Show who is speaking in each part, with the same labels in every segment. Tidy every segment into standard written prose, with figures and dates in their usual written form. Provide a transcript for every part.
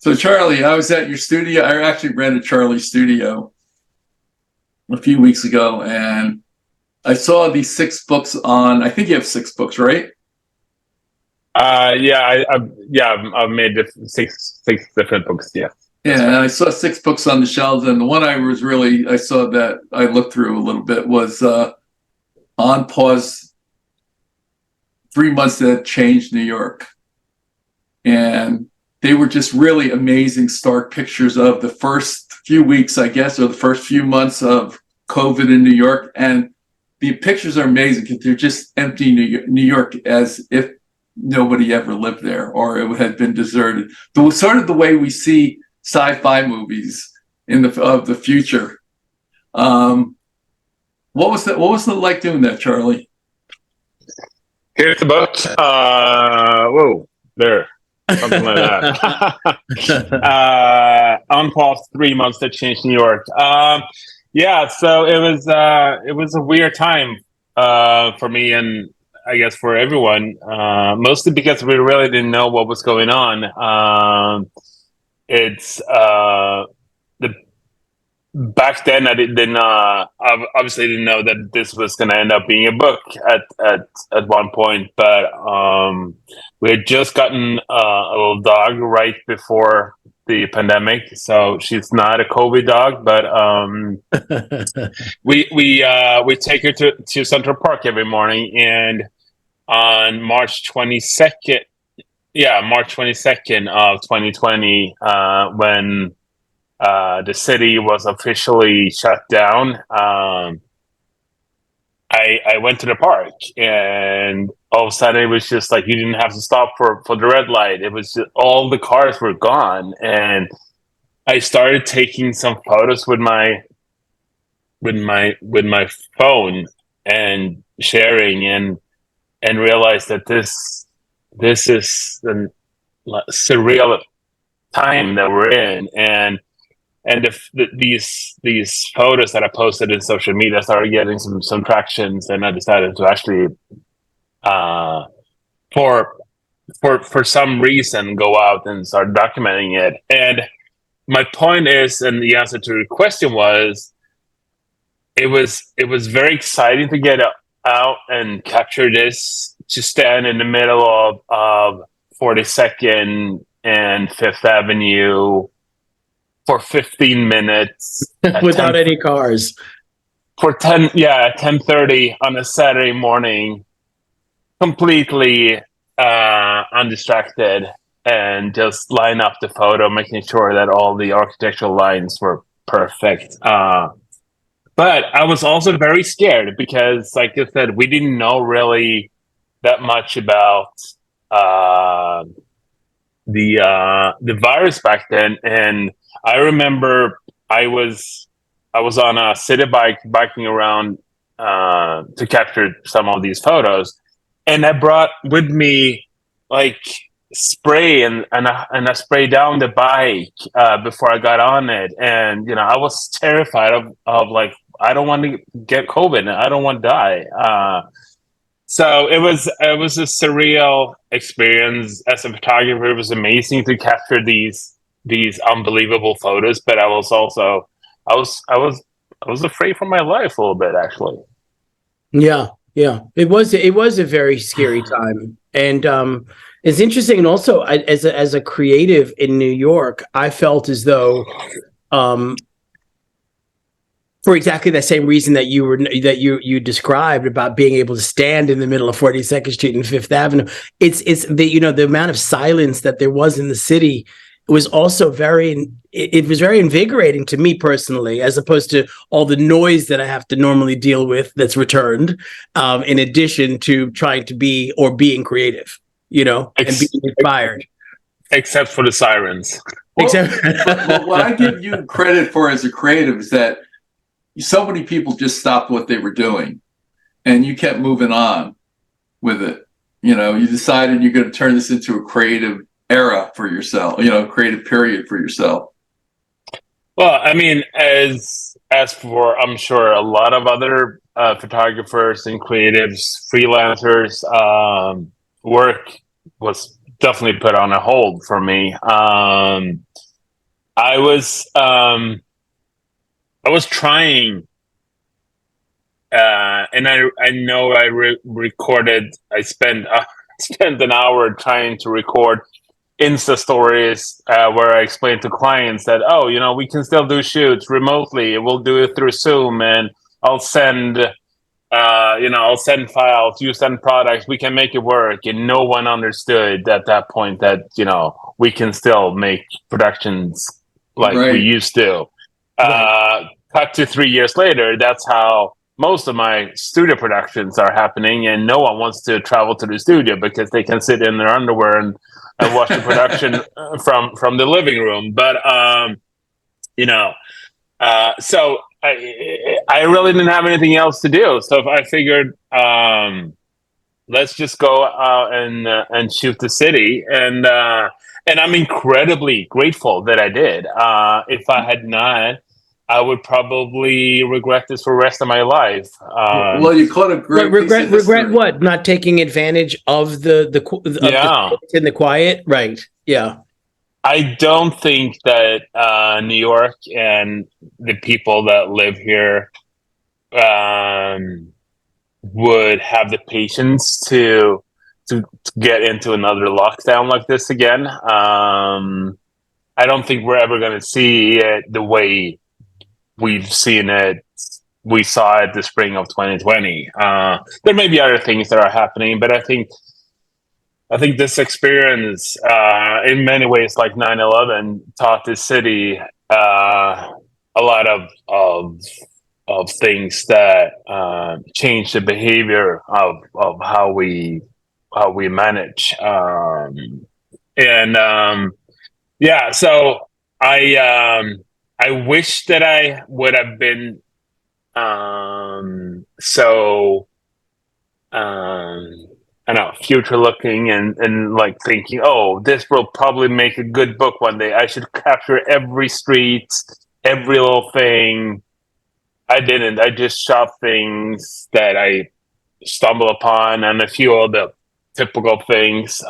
Speaker 1: So Charlie, I was at your studio. I actually rented Charlie's studio a few weeks ago, and I saw these 6 books on. I think you have 6 books, right?
Speaker 2: I've made six different books. Yeah,
Speaker 1: Yeah, and I saw 6 books on the shelves, and the one I saw that I looked through a little bit was On Pause, 3 months that changed New York. And they were just really amazing, stark pictures of the first few weeks, I guess, or the first few months of COVID in New York. And the pictures are amazing because they're just empty New York as if nobody ever lived there or it had been deserted. Sort of the way we see sci-fi movies of the future. What was it like doing that, Charlie?
Speaker 2: here's the book. Whoa, there. Something like that. On pause, 3 months that changed New York. So it was a weird time for me and I guess for everyone. Mostly because we really didn't know what was going on. It's the back then I didn't obviously didn't know that this was going to end up being a book at one point, but we had just gotten a little dog right before the pandemic, so she's not a COVID dog, but we take her to Central Park every morning, and on March 22nd of 2020, when the city was officially shut down, I went to the park, and all of a sudden it was just like you didn't have to stop for the red light. It was just, all the cars were gone, and I started taking some photos with my phone and sharing, and realized that this is a surreal time that we're in, and these photos that I posted in social media started getting some tractions, and I decided to actually, for some reason, go out and start documenting it. And my point is, and the answer to your question was, it was very exciting to get out and capture this, to stand in the middle of 42nd and Fifth Avenue for 15 minutes
Speaker 3: without any cars
Speaker 2: for 10:30 on a Saturday morning, completely undistracted, and just line up the photo, making sure that all the architectural lines were perfect. But I was also very scared because, like I said, we didn't know really that much about the virus back then. And I remember I was on a city bike biking around to capture some of these photos, and I brought with me like spray and I sprayed down the bike before I got on it, and I was terrified of like, I don't want to get COVID, I don't want to die. So it was a surreal experience as a photographer. It was amazing to capture these unbelievable photos, but I was also I was afraid for my life a little bit, actually.
Speaker 3: Yeah. It was a very scary time, and it's interesting. And also, as a creative in New York, I felt as though, for exactly the same reason that you described about being able to stand in the middle of 42nd Street and Fifth Avenue, it's the the amount of silence that there was in the city was also it was very invigorating to me personally, as opposed to all the noise that I have to normally deal with that's returned, in addition to trying to being creative, and being inspired.
Speaker 2: Except for the sirens.
Speaker 1: Well, what I give you credit for as a creative is that so many people just stopped what they were doing and you kept moving on with it. You decided you're going to turn this into a creative era for yourself, creative period for yourself.
Speaker 2: Well, I mean, as for, I'm sure, a lot of other photographers and creatives, freelancers, work was definitely put on a hold for me. I was trying, and I know I recorded. I spent spent an hour trying to record Insta stories where I explained to clients that, oh, we can still do shoots remotely. We'll do it through Zoom, and I'll send, I'll send files, you send products, we can make it work. And no one understood at that point that, we can still make productions like we
Speaker 1: Right.
Speaker 2: used to. Cut to 3 years later, that's how most of my studio productions are happening, and no one wants to travel to the studio because they can sit in their underwear and watch the production from the living room. But so I really didn't have anything else to do. So I figured, let's just go out and shoot the city. And I'm incredibly grateful that I did. If I had not, I would probably regret this for the rest of my life.
Speaker 1: Well, you caught a great
Speaker 3: regret
Speaker 1: piece of history.
Speaker 3: what? Not taking advantage of the in the quiet, right? Yeah.
Speaker 2: I don't think that New York and the people that live here would have the patience to get into another lockdown like this again. I don't think we're ever going to see it the way we've seen it. We saw it the spring of 2020. There may be other things that are happening, but I think this experience, in many ways, like 9/11, taught this city a lot of things that changed the behavior of how we manage. Yeah, so I wish that I would have been so. I know, future looking and like thinking, oh, this will probably make a good book one day. I should capture every street, every little thing. I didn't. I just shot things that I stumbled upon and a few of the typical things.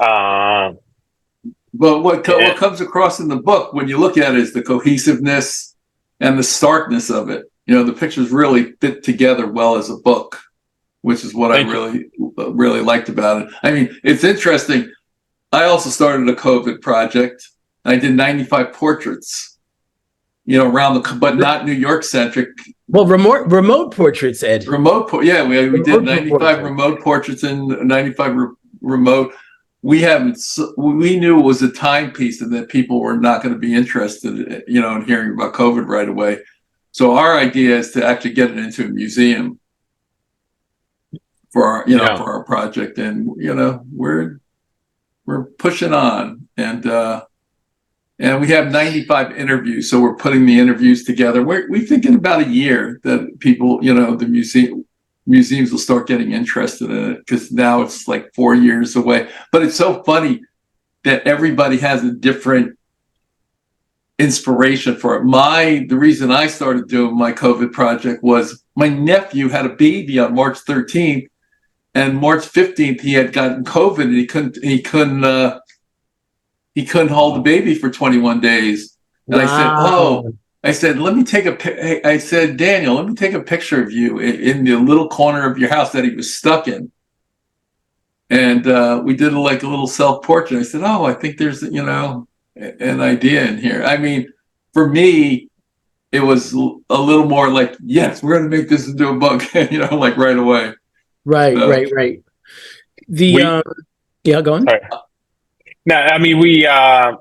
Speaker 1: But what comes across in the book when you look at it is the cohesiveness and the starkness of it. The pictures really fit together well as a book, which is what I really liked about it. I mean, it's interesting. I also started a COVID project. I did 95 portraits, around but not New York centric.
Speaker 3: Well, remote portraits, Ed.
Speaker 1: We did 95 remote portraits and 95 remote. We knew it was a timepiece and that people were not going to be interested, in hearing about COVID right away. So our idea is to actually get it into a museum for our, for our project, and we're pushing on, and we have 95 interviews, so we're putting the interviews together. We think in about a year that people, the museums will start getting interested in it, because now it's like 4 years away. But it's so funny that everybody has a different inspiration for it. The reason I started doing my COVID project was my nephew had a baby on March 13th. And March 15th, he had gotten COVID, and he couldn't hold the baby for 21 days. And wow. I said, Daniel, let me take a picture of you in the little corner of your house that he was stuck in. And we did a little self-portrait. I said, oh, I think there's, an idea in here. I mean, for me, it was a little more like, yes, we're going to make this into a book, right away.
Speaker 3: Right. Yeah, go on.
Speaker 2: Right. No, I mean, we, as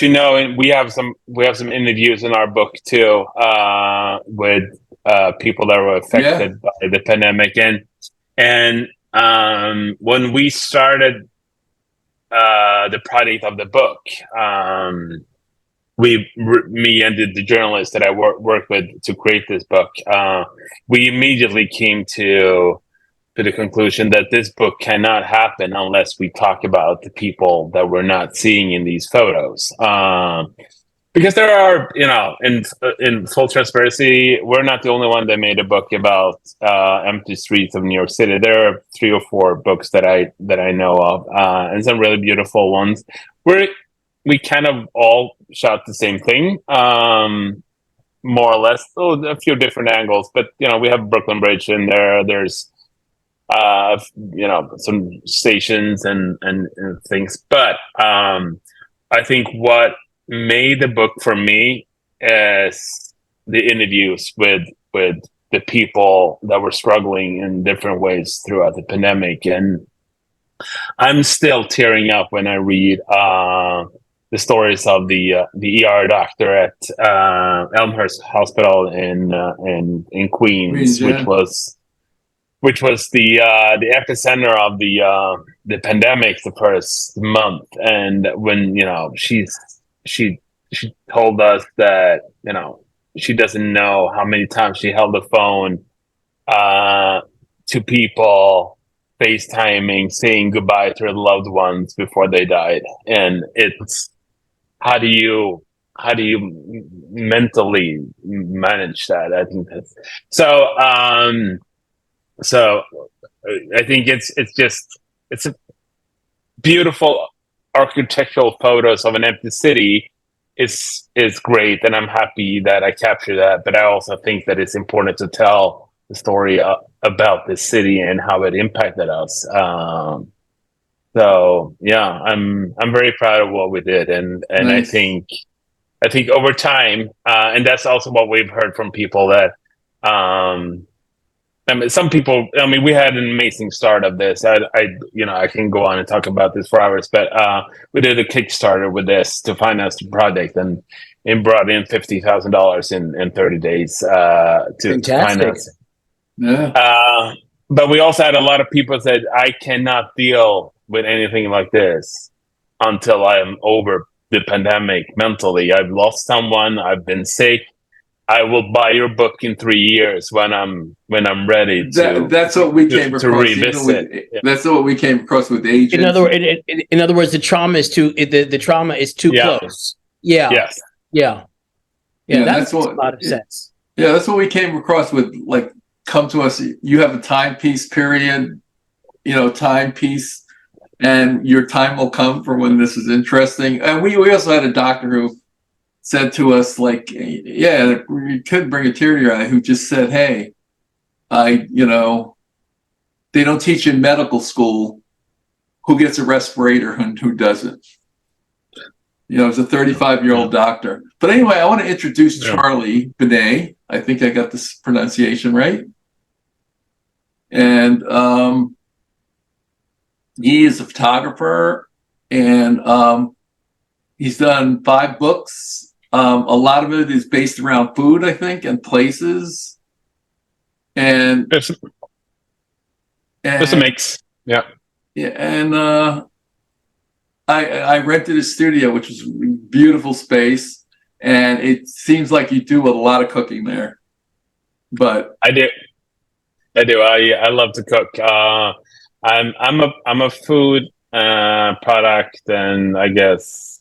Speaker 2: you know, we have some interviews in our book too, with people that were affected by the pandemic, and when we started the project of the book, me and the journalist that I worked with to create this book, we immediately came to the conclusion that this book cannot happen unless we talk about the people that we're not seeing in these photos. because there are, in full transparency, we're not the only one that made a book about empty streets of New York City. There are 3 or 4 books that I know of, and some really beautiful ones where we kind of all shot the same thing, more or less. Oh, a few different angles, but we have Brooklyn Bridge in there. There's some stations and things, but I think what made the book for me is the interviews with the people that were struggling in different ways throughout the pandemic, and I'm still tearing up when I read the stories of the ER doctor at Elmhurst Hospital in Queens,
Speaker 1: Yeah.
Speaker 2: which was the epicenter of the pandemic the first month. And when she told us that she doesn't know how many times she held the phone to people, FaceTiming, saying goodbye to her loved ones before they died. And it's how do you mentally manage that? I think that's so I think it's a beautiful architectural photos of an empty city is great, and I'm happy that I captured that. But I also think that it's important to tell the story about this city and how it impacted us. So yeah, I'm very proud of what we did, and
Speaker 1: Nice.
Speaker 2: I think over time, and that's also what we've heard from people that. Some people. We had an amazing start of this. I can go on and talk about this for hours, but we did a Kickstarter with this to finance the project, and it brought in $50,000 in 30 days to finance.
Speaker 1: Yeah.
Speaker 2: But we also had a lot of people said, "I cannot deal with anything like this until I am over the pandemic mentally. I've lost someone. I've been sick. I will buy your book in 3 years when I'm ready to."
Speaker 1: That's what we came across.
Speaker 2: To revisit.
Speaker 1: That's what we came across with agents.
Speaker 3: In other words, the trauma is too close. Yeah.
Speaker 2: Yes.
Speaker 3: Yeah.
Speaker 1: Yeah,
Speaker 3: That
Speaker 1: that's
Speaker 3: makes
Speaker 1: what-
Speaker 3: a lot of sense.
Speaker 1: Yeah, that's what we came across with. Like, come to us. You have a timepiece period, timepiece, and your time will come for when this is interesting. And we also had a doctor who said to us, like, yeah, you could bring a tear to your eye, who just said, "Hey, they don't teach in medical school who gets a respirator and who doesn't." It's a 35-year-old doctor. But anyway, I want to introduce Charlie Bennet. I think I got this pronunciation right. And he is a photographer, and he's done 5 books. A lot of it is based around food, I think, and places. And
Speaker 2: It's a mix. Yeah.
Speaker 1: Yeah, and I rented a studio, which is a beautiful space, and it seems like you do a lot of cooking there. But
Speaker 2: I do. I love to cook. I'm a food product, and I guess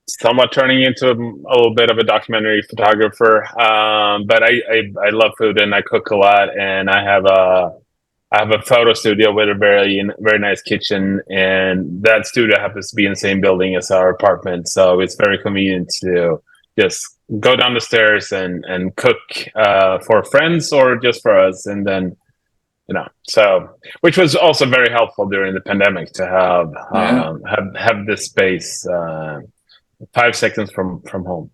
Speaker 2: somewhat turning into a little bit of a documentary photographer. But I love food, and I cook a lot, and I have a photo studio with a very nice kitchen, and that studio happens to be in the same building as our apartment, so it's very convenient to just go down the stairs and cook for friends or just for us, and then so, which was also very helpful during the pandemic to have this space 5 seconds from home.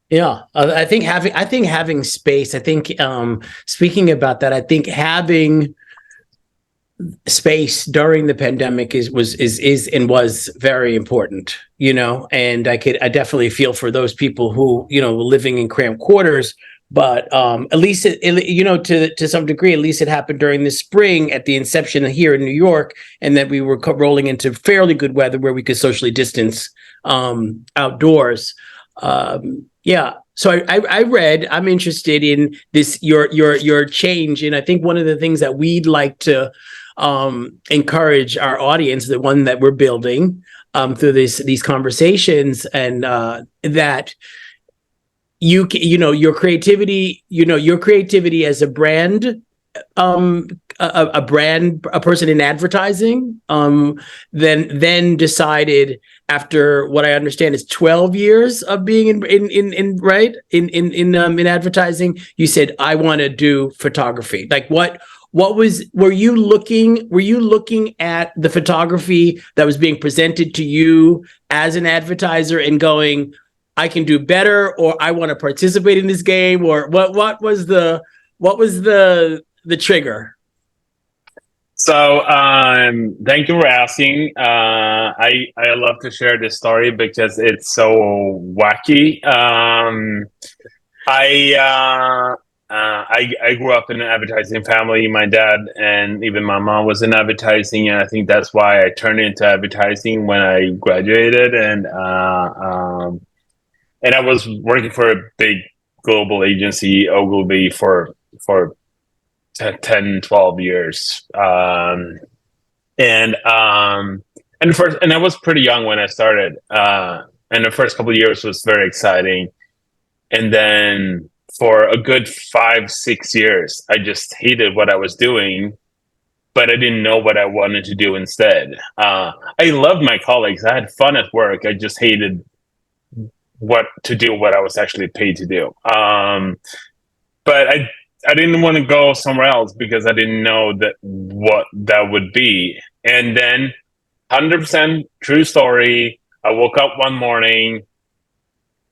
Speaker 3: Yeah, I think having space. I think speaking about that, I think having space during the pandemic was very important. And I definitely feel for those people who living in cramped quarters. But at least to some degree, at least it happened during the spring at the inception here in New York, and that we were rolling into fairly good weather where we could socially distance outdoors. Yeah. So I'm interested in this, your change. And I think one of the things that we'd like to encourage our audience, the one that we're building, through these conversations, and that your creativity, your creativity as a brand, a person in advertising, then decided, after what I understand is 12 years of being in advertising, you said, I want to do photography. Like, were you looking at the photography that was being presented to you as an advertiser and going, I can do better, or I want to participate in this game, or what was the trigger?
Speaker 2: So, thank you for asking. I love to share this story because it's so wacky. I grew up in an advertising family. My dad and even my mom was in advertising, and I think that's why I turned into advertising when I graduated. And I was working for a big global agency, Ogilvy, for 10, 12 years. And I was pretty young when I started. And the first couple of years was very exciting. And then for a good 5-6 years, I just hated what I was doing, but I didn't know what I wanted to do instead. I loved my colleagues. I had fun at work. I just hated what I was actually paid to do. But I didn't want to go somewhere else because I didn't know what that would be. And then 100% true story, I woke up one morning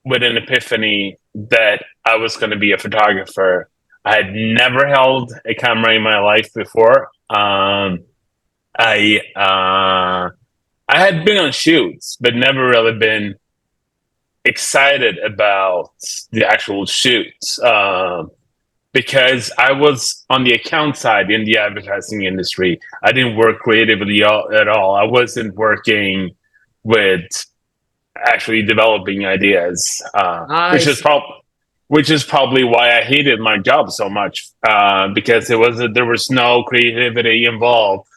Speaker 2: with an epiphany that I was going to be a photographer. I had never held a camera in my life before. I had been on shoots, but never really been excited about the actual shoots. Because I was on the account side in the advertising industry. I didn't work creatively at all. I wasn't working with actually developing ideas, which is probably why I hated my job so much, because there was no creativity involved.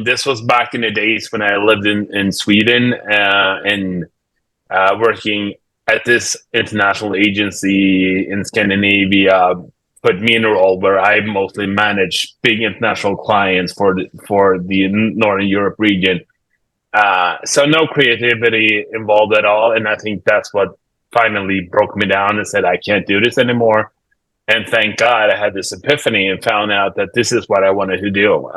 Speaker 2: This was back in the days when I lived in Sweden, and working at this international agency in Scandinavia put me in a role where I mostly manage big international clients for the Northern Europe region. So no creativity involved at all. And I think that's what finally broke me down and said, I can't do this anymore. And thank God I had this epiphany and found out that this is what I wanted to do.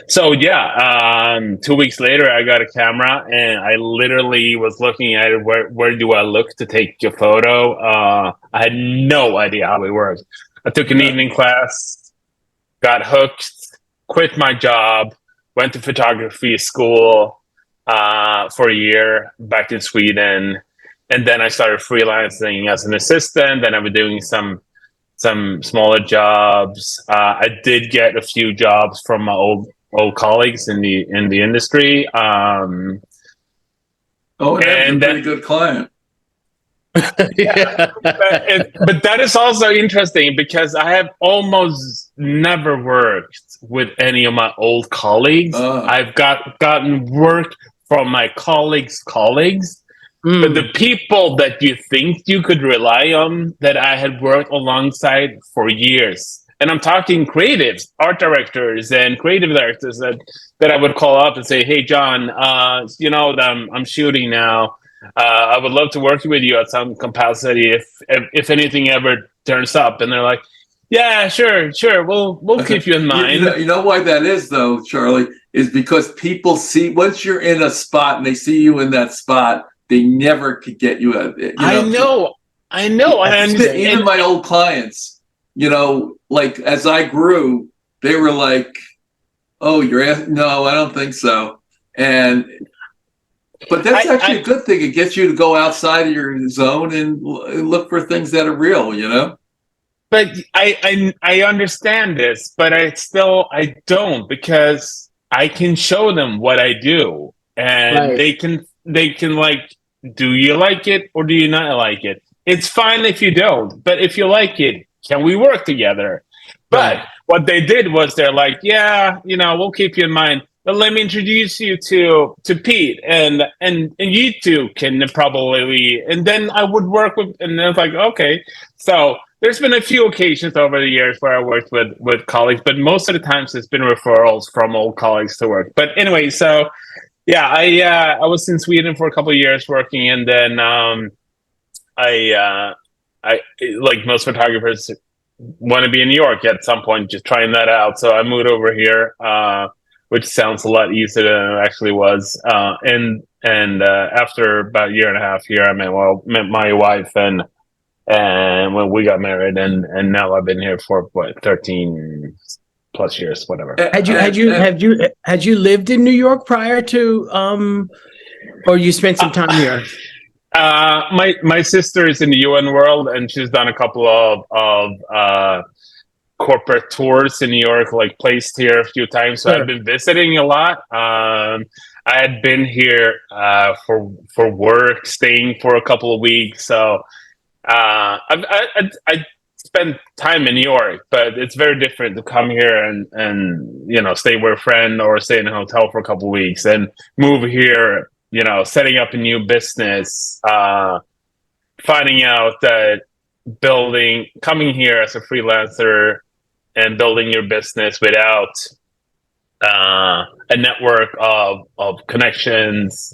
Speaker 2: So 2 weeks later, I got a camera and I literally was looking at it. Where do I look to take a photo? I had no idea how it worked. I took an evening class, got hooked, quit my job, went to photography school for a year back in Sweden. And then I started freelancing as an assistant. Then I was doing some smaller jobs. I did get a few jobs from my old colleagues in the industry.
Speaker 1: And that's a pretty good client.
Speaker 2: Yeah. But that is also interesting because I have almost never worked with any of my old colleagues. I've gotten work from my colleagues. But the people that you think you could rely on that I had worked alongside for years, and I'm talking creatives, art directors and creative directors that I would call up and say, hey, John, I'm shooting now. I would love to work with you at some capacity if anything ever turns up. And they're like, yeah, sure. We'll keep you in mind.
Speaker 1: You know why that is, though, Charlie, is because people see, once you're in a spot and they see you in that spot, they never could get you out.
Speaker 2: I know.
Speaker 1: Even my old clients, like as I grew, they were like, "Oh, no, I don't think so." But that's actually a good thing. It gets you to go outside of your zone and look for things that are real,
Speaker 2: But I understand this, but I don't, because I can show them what I do, and they can like, do you like it or do you not like it? It's fine if you don't, but if you like it, can we work together? But what they did was they're like, yeah, we'll keep you in mind, let me introduce you to Pete, and you two can probably, and then I would work with, and then it's like, okay. So there's been a few occasions over the years where I worked with colleagues, but most of the times it's been referrals from old colleagues to work. But anyway, so yeah, I was in Sweden for a couple of years working, and then I like most photographers want to be in New York at some point, just trying that out. So I moved over here, which sounds a lot easier than it actually was. And after about a year and a half here, I met my wife, and when we got married, and now I've been here for what, 13 plus years, whatever.
Speaker 3: Had you lived in New York prior to or you spent some time here?
Speaker 2: My sister is in the UN world, and she's done a couple of corporate tours in New York, like placed here a few times. So
Speaker 3: Sure.
Speaker 2: I've been visiting a lot. I had been here for work, staying for a couple of weeks. So I spent time in New York, but it's very different to come here and stay with a friend or stay in a hotel for a couple of weeks and move here. Setting up a new business, finding out that coming here as a freelancer and building your business without a network of connections.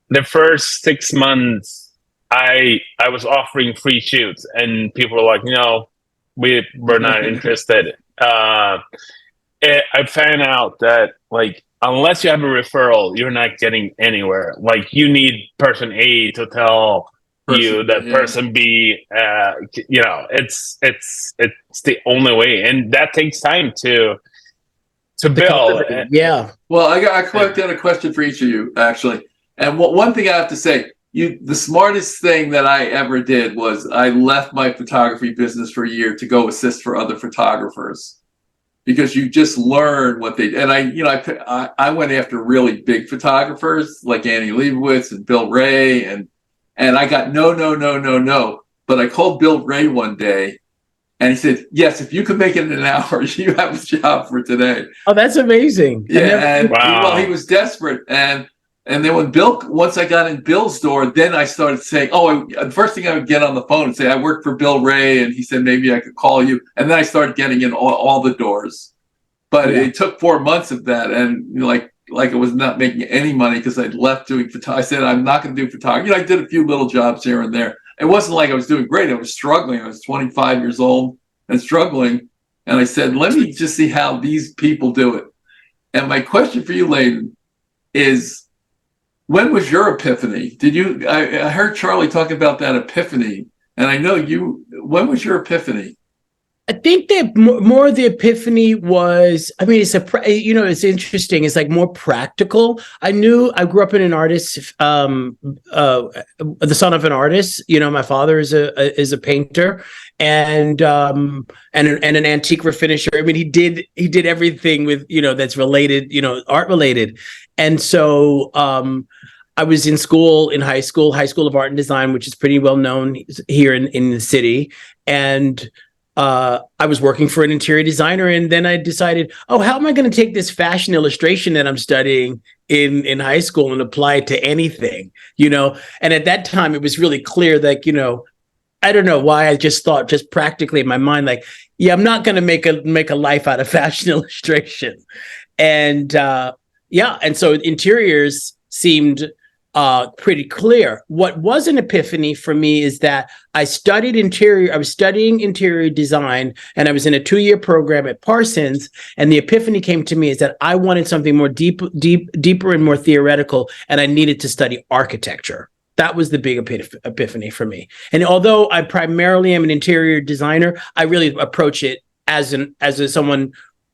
Speaker 2: The first 6 months, I was offering free shoots, and people were like, "No, we're not interested." I found out that, like, unless you have a referral, you're not getting anywhere. Like, you need person A to tell you that person B. It's the only way, and that takes time to build.
Speaker 3: Yeah.
Speaker 1: Well, I collected down a question for each of you, actually. And one thing I have to say, the smartest thing that I ever did was I left my photography business for a year to go assist for other photographers, because you just learn what they, and I went after really big photographers like Annie Leibovitz and Bill Ray, and I got no. But I called Bill Ray one day, and he said, "Yes, if you could make it in an hour, you have a job for today."
Speaker 3: Oh, that's amazing.
Speaker 1: Yeah, and
Speaker 2: Wow.
Speaker 1: he was desperate, and then once I got in Bill's door, then I started saying, the first thing I would get on the phone and say, "I work for Bill Ray," and he said, "Maybe I could call you." And then I started getting in all the doors. But it took 4 months of that, and like I was not making any money because I'd left doing photography. I said, "I'm not going to do photography." I did a few little jobs here and there. It wasn't like I was doing great. I was struggling. I was 25 years old and struggling. And I said, "Let me just see how these people do it." And my question for you, Leyden, is, when was your epiphany? I heard Charlie talk about that epiphany, and I know when was your epiphany?
Speaker 3: I think that more the epiphany was, I mean, it's interesting. It's like more practical. I grew up in an artist, the son of an artist. My father is a painter and an antique refinisher. I mean, he did everything with, that's related, art related. And so, I was in high school of art and design, which is pretty well known here in the city. And I was working for an interior designer, and then I decided, how am I going to take this fashion illustration that I'm studying in high school and apply it to anything, And at that time, it was really clear that, I don't know why, I just thought, just practically in my mind, like, I'm not going to make a life out of fashion illustration. And and so interiors seemed pretty clear. What was an epiphany for me is that I was studying interior design, and I was in a 2-year program at Parsons. And the epiphany came to me is that I wanted something more deeper and more theoretical, and I needed to study architecture. That was the big epiphany for me. And although I primarily am an interior designer, I really approach it as someone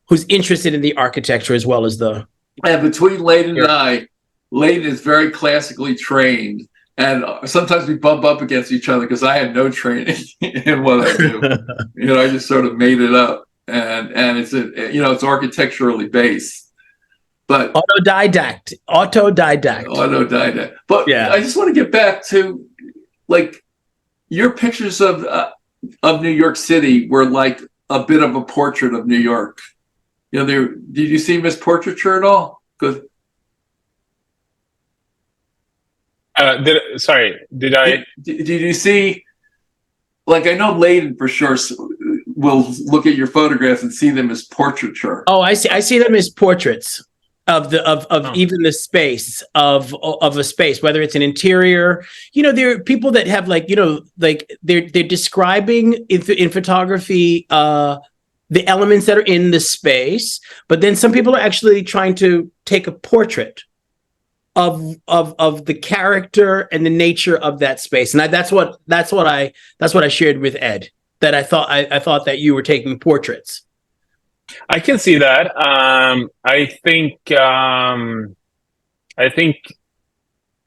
Speaker 3: who's interested in the architecture as well as the.
Speaker 1: And between Leyden and I, Leyden is very classically trained, and sometimes we bump up against each other because I had no training in what I do. I just sort of made it up, and it's architecturally based, but
Speaker 3: autodidact.
Speaker 1: But yeah. I just want to get back to, like, your pictures of New York City were like a bit of a portrait of New York. Did you see Miss Portraiture at all? Good.
Speaker 2: Did I?
Speaker 1: Did you see? Like, I know Leyden for sure will look at your photographs and see them as portraiture.
Speaker 3: Oh, I see. I see them as portraits of
Speaker 2: Oh.
Speaker 3: even the space of a space, whether it's an interior. You know, there are people that have like, you know, like they're describing in photography the elements that are in the space, but then some people are actually trying to take a portrait of the character and the nature of that space. And that's what I shared with Ed, that I thought that you were taking portraits.
Speaker 2: I can see that. I think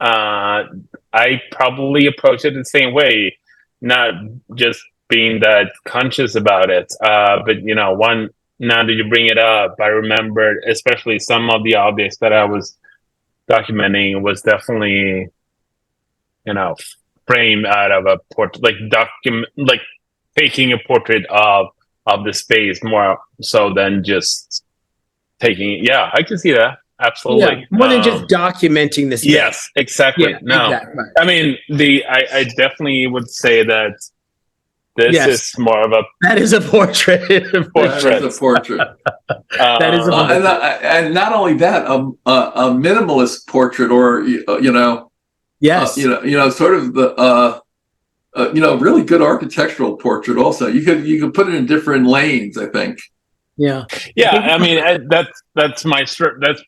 Speaker 2: I probably approach it the same way, not just being that conscious about it. But you know, now that you bring it up, I remembered especially some of the objects that I was documenting was definitely, you know, framed out of a portrait, like taking a portrait of the space more so than just taking it. Yeah, I can see that. Absolutely.
Speaker 3: Yeah, more than just documenting the space.
Speaker 2: Yes, exactly.
Speaker 3: Yeah,
Speaker 2: No,
Speaker 3: exactly.
Speaker 2: I mean, I definitely would say that this is more of a
Speaker 3: that is a portrait.
Speaker 1: That is a portrait.
Speaker 3: That is a portrait.
Speaker 1: And not only that, a minimalist portrait, or you know,
Speaker 3: yes,
Speaker 1: you know, sort of the you know, really good architectural portrait. Also, you could put it in different lanes, I think.
Speaker 3: Yeah.
Speaker 2: I mean, that's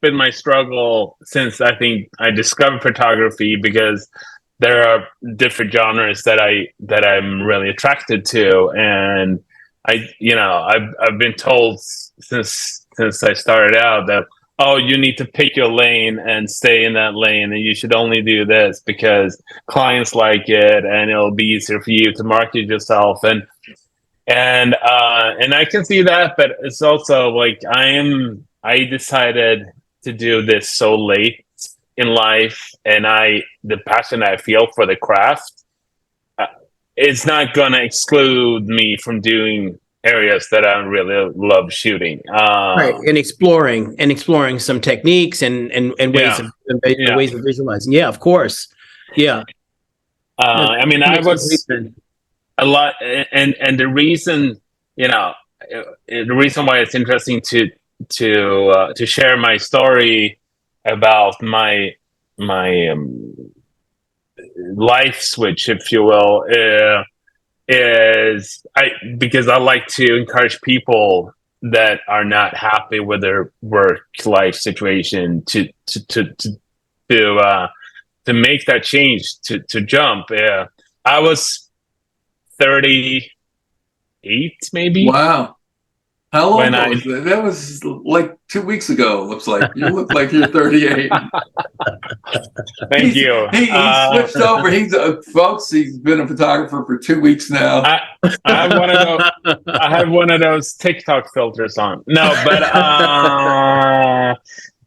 Speaker 2: been my struggle since I think I discovered photography, because there are different genres that I'm really attracted to, and I've been told since I started out that, oh, you need to pick your lane and stay in that lane, and you should only do this because clients like it, and it'll be easier for you to market yourself. And I can see that, but it's also like I decided to do this so late in life, and the passion I feel for the craft, it's not gonna exclude me from doing areas that I really love shooting.
Speaker 3: Right, and exploring some techniques and ways ways of visualizing. Yeah, of course. Yeah.
Speaker 2: I mean, I was a lot, and the reason, the reason why it's interesting to share my story about my life switch, if you will, is because I like to encourage people that are not happy with their work life situation to make that change, to jump. I was 38, maybe.
Speaker 1: Wow. How long ago was that? That was like 2 weeks ago. Looks like you look like you're 38.
Speaker 2: Thank you.
Speaker 1: He switched over. Folks. He's been a photographer for 2 weeks now.
Speaker 2: I have one of those TikTok filters on. No, but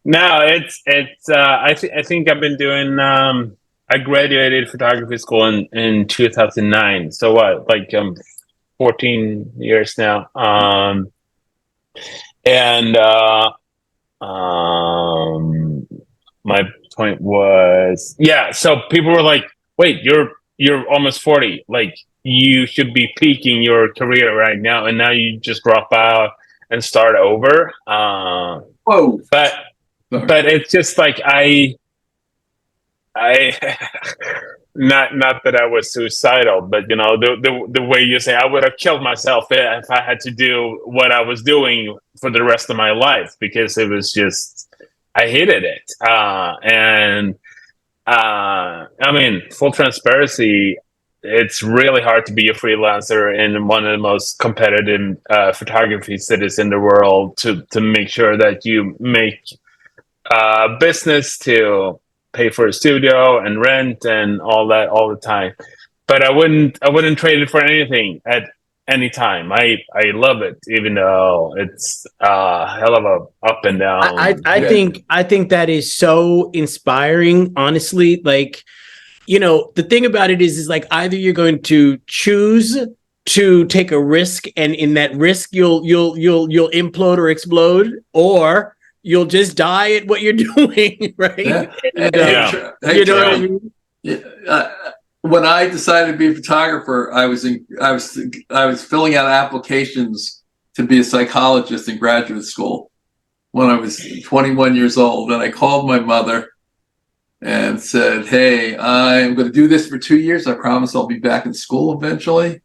Speaker 2: no, it's. I think I've been doing. I graduated photography school in 2009. So what? Like 14 years now. My point was, so people were like, wait, you're almost 40, like you should be peaking your career right now, and now you just drop out and start over.
Speaker 1: Whoa.
Speaker 2: But it's just like I not that I was suicidal, but the way you say, I would have killed myself if I had to do what I was doing for the rest of my life, because it was just, I hated it. I mean, full transparency, it's really hard to be a freelancer in one of the most competitive photography cities in the world, to make sure that you make business to pay for a studio and rent and all that all the time. But I wouldn't trade it for anything at any time. I love it, even though it's a hell of a up and down.
Speaker 3: I think that is so inspiring, honestly. Like, the thing about it is like, either you're going to choose to take a risk, and in that risk you'll implode or explode, or you'll just die at what you're doing, right?
Speaker 1: Yeah.
Speaker 3: And,
Speaker 2: Yeah.
Speaker 1: Hey,
Speaker 3: you know what I
Speaker 1: Charlie,
Speaker 3: mean?
Speaker 1: when I decided to be a photographer, I was filling out applications to be a psychologist in graduate school when I was 21 years old. And I called my mother and said, "Hey, I'm going to do this for 2 years. I promise I'll be back in school eventually,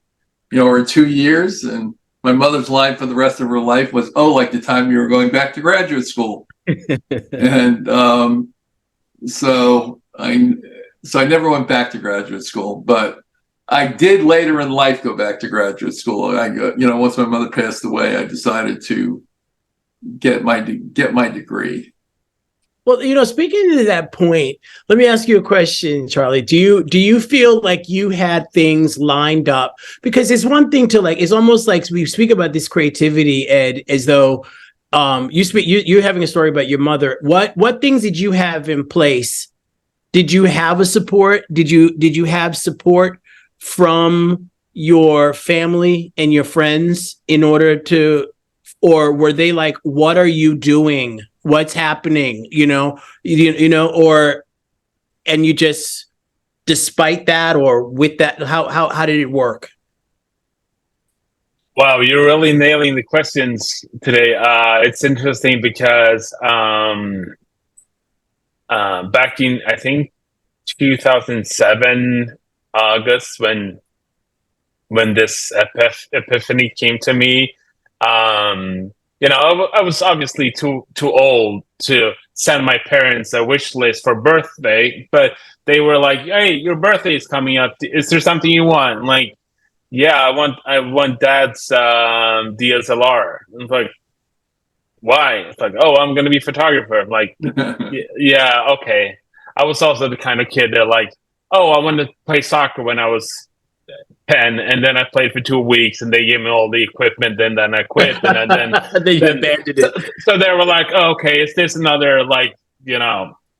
Speaker 1: or in 2 years." And my mother's line for the rest of her life was, "Oh, like the time you were going back to graduate school." And so I never went back to graduate school, but I did later in life go back to graduate school. Once my mother passed away, I decided to get my degree.
Speaker 3: Well, speaking to that point, let me ask you a question, Charlie. Do you feel like you had things lined up? Because it's one thing to it's almost like we speak about this creativity, Ed, as though you're having a story about your mother. What things did you have in place? Did you have a support? Did you have support from your family and your friends in order to, or were they like, what are you doing? What's happening? Or, and you just, despite that, or with that, how did it work?
Speaker 2: Wow, you're really nailing the questions today. It's interesting because back in, I think, 2007 August, when this epiphany came to me, I was obviously too old to send my parents a wish list for birthday, but they were like, "Hey, your birthday is coming up. Is there something you want?" I'm like, "Yeah, I want Dad's DSLR." I'm like, "Why?" It's like, "Oh, I'm gonna be a photographer." I'm like, "Yeah, okay." I was also the kind of kid that like, "Oh, I wanted to play soccer when I was 10, and then I played for 2 weeks, and they gave me all the equipment, and then I quit, and then
Speaker 3: They abandoned it.
Speaker 2: so they were like, oh, okay, is this another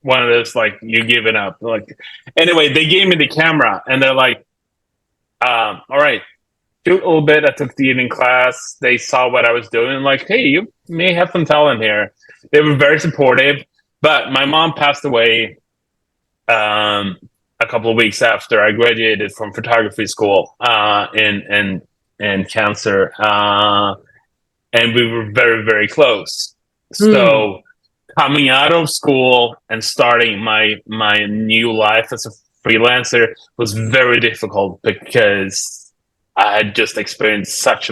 Speaker 2: one of those like you giving up?" Like, anyway, they gave me the camera, and they're like, all right, shoot a little bit. I took the evening class. They saw what I was doing, like, hey, you may have some talent here. They were very supportive, but my mom passed away a couple of weeks after I graduated from photography school in cancer, and we were very, very close. So coming out of school and starting my new life as a freelancer was very difficult because I had just experienced such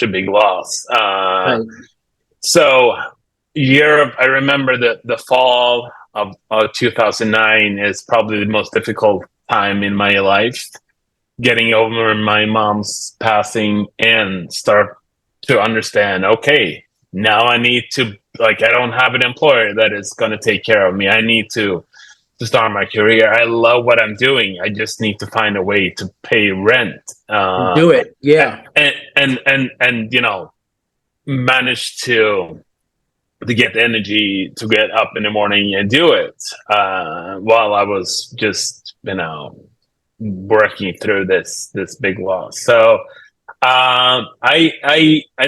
Speaker 2: a big loss.
Speaker 3: Right.
Speaker 2: So I remember the fall of 2009 is probably the most difficult time in my life, getting over my mom's passing and start to understand, okay, now I need to, I don't have an employer that is going to take care of me. I need to start my career. I love what I'm doing. I just need to find a way to pay rent.
Speaker 3: Do it. Yeah.
Speaker 2: And manage to get the energy to get up in the morning and do it while I was just working through this big loss. So I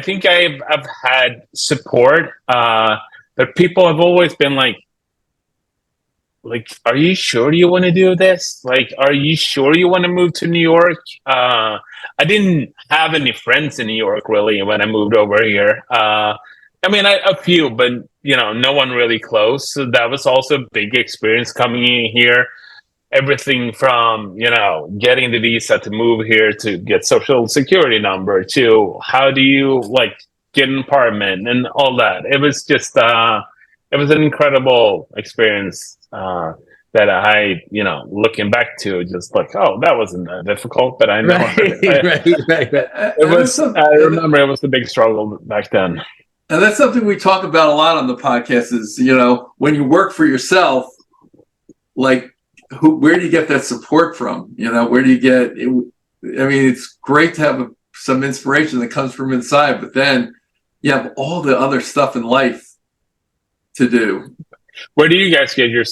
Speaker 2: think I've had support, but people have always been like, are you sure you want to do this? Are you sure you want to move to New York? I didn't have any friends in New York really when I moved over here. A few, but no one really close. So that was also a big experience coming in here. Everything from getting the visa to move here, to get social security number, to how do you get an apartment and all that. It was just it was an incredible experience that I looking back to, just oh, that wasn't that difficult, but I know
Speaker 3: Right.
Speaker 2: it was. I remember it was a big struggle back then.
Speaker 1: And that's something we talk about a lot on the podcast is, when you work for yourself, where do you get that support from? Where do you get it? I mean, it's great to have some inspiration that comes from inside, but then you have all the other stuff in life to do.
Speaker 2: Where do you guys get your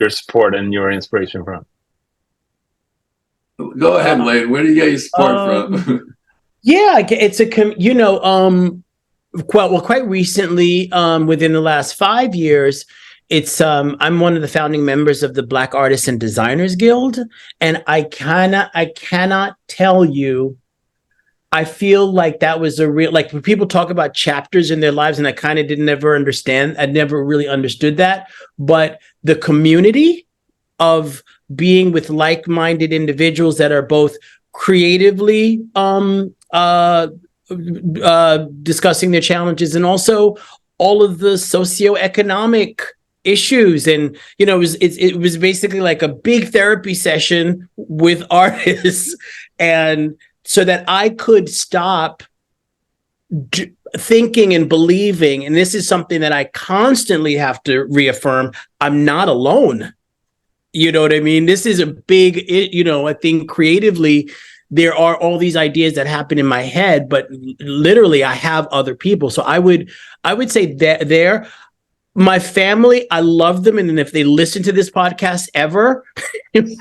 Speaker 2: support and your inspiration from?
Speaker 1: Go ahead, Leyden. Where do you get your support from?
Speaker 3: Yeah, it's Quite recently, within the last 5 years, it's I'm one of the founding members of the Black Artists and Designers Guild, and I cannot tell you. I feel like that was a real, like when people talk about chapters in their lives, and I kind of didn't ever understand. I never really understood that, but the community of being with like-minded individuals that are both creatively discussing their challenges, and also all of the socioeconomic issues. And it was basically like a big therapy session with artists, and so that I could stop thinking and believing, and this is something that I constantly have to reaffirm, I'm not alone. You know what I mean? This is a big, I think creatively, there are all these ideas that happen in my head, but literally I have other people. So I would say that my family, I love them. And if they listen to this podcast ever, if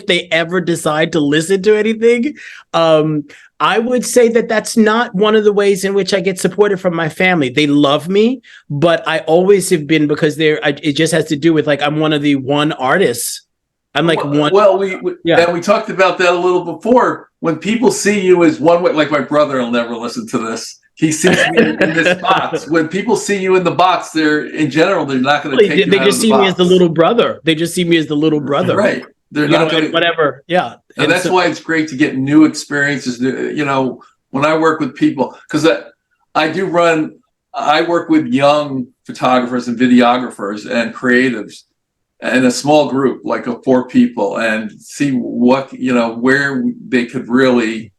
Speaker 3: they ever decide to listen to anything, I would say that that's not one of the ways in which I get supported from my family. They love me, but I always have been, because it just has to do with, like, I'm one of the one artists. I'm like one.
Speaker 1: Well, we talked about that a little before. When people see you as one way, like my brother will never listen to this. He sees me in this box. When people see you in the box, they're not going to take you
Speaker 3: They
Speaker 1: out
Speaker 3: just
Speaker 1: of the
Speaker 3: see
Speaker 1: box.
Speaker 3: me as the little brother. They just see me as the little brother.
Speaker 1: Right. They're not going to,
Speaker 3: whatever. Yeah.
Speaker 1: and that's why it's great to get new experiences. When I work with people, because I work with young photographers and videographers and creatives in a small group, like of 4 people, and see what, where they could really,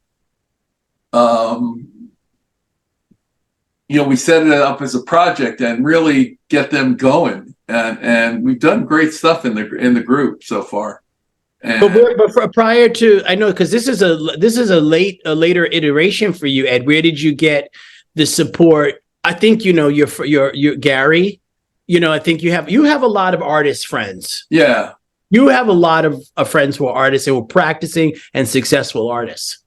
Speaker 1: we set it up as a project and really get them going. And we've done great stuff in the group so far. And
Speaker 3: But prior to, I know, because this is a later iteration for you, Ed. Where did you get the support? I think your Gary. I think you have a lot of artist friends.
Speaker 1: yeah,
Speaker 3: You have a lot of friends who are artists, who are practicing and successful artists.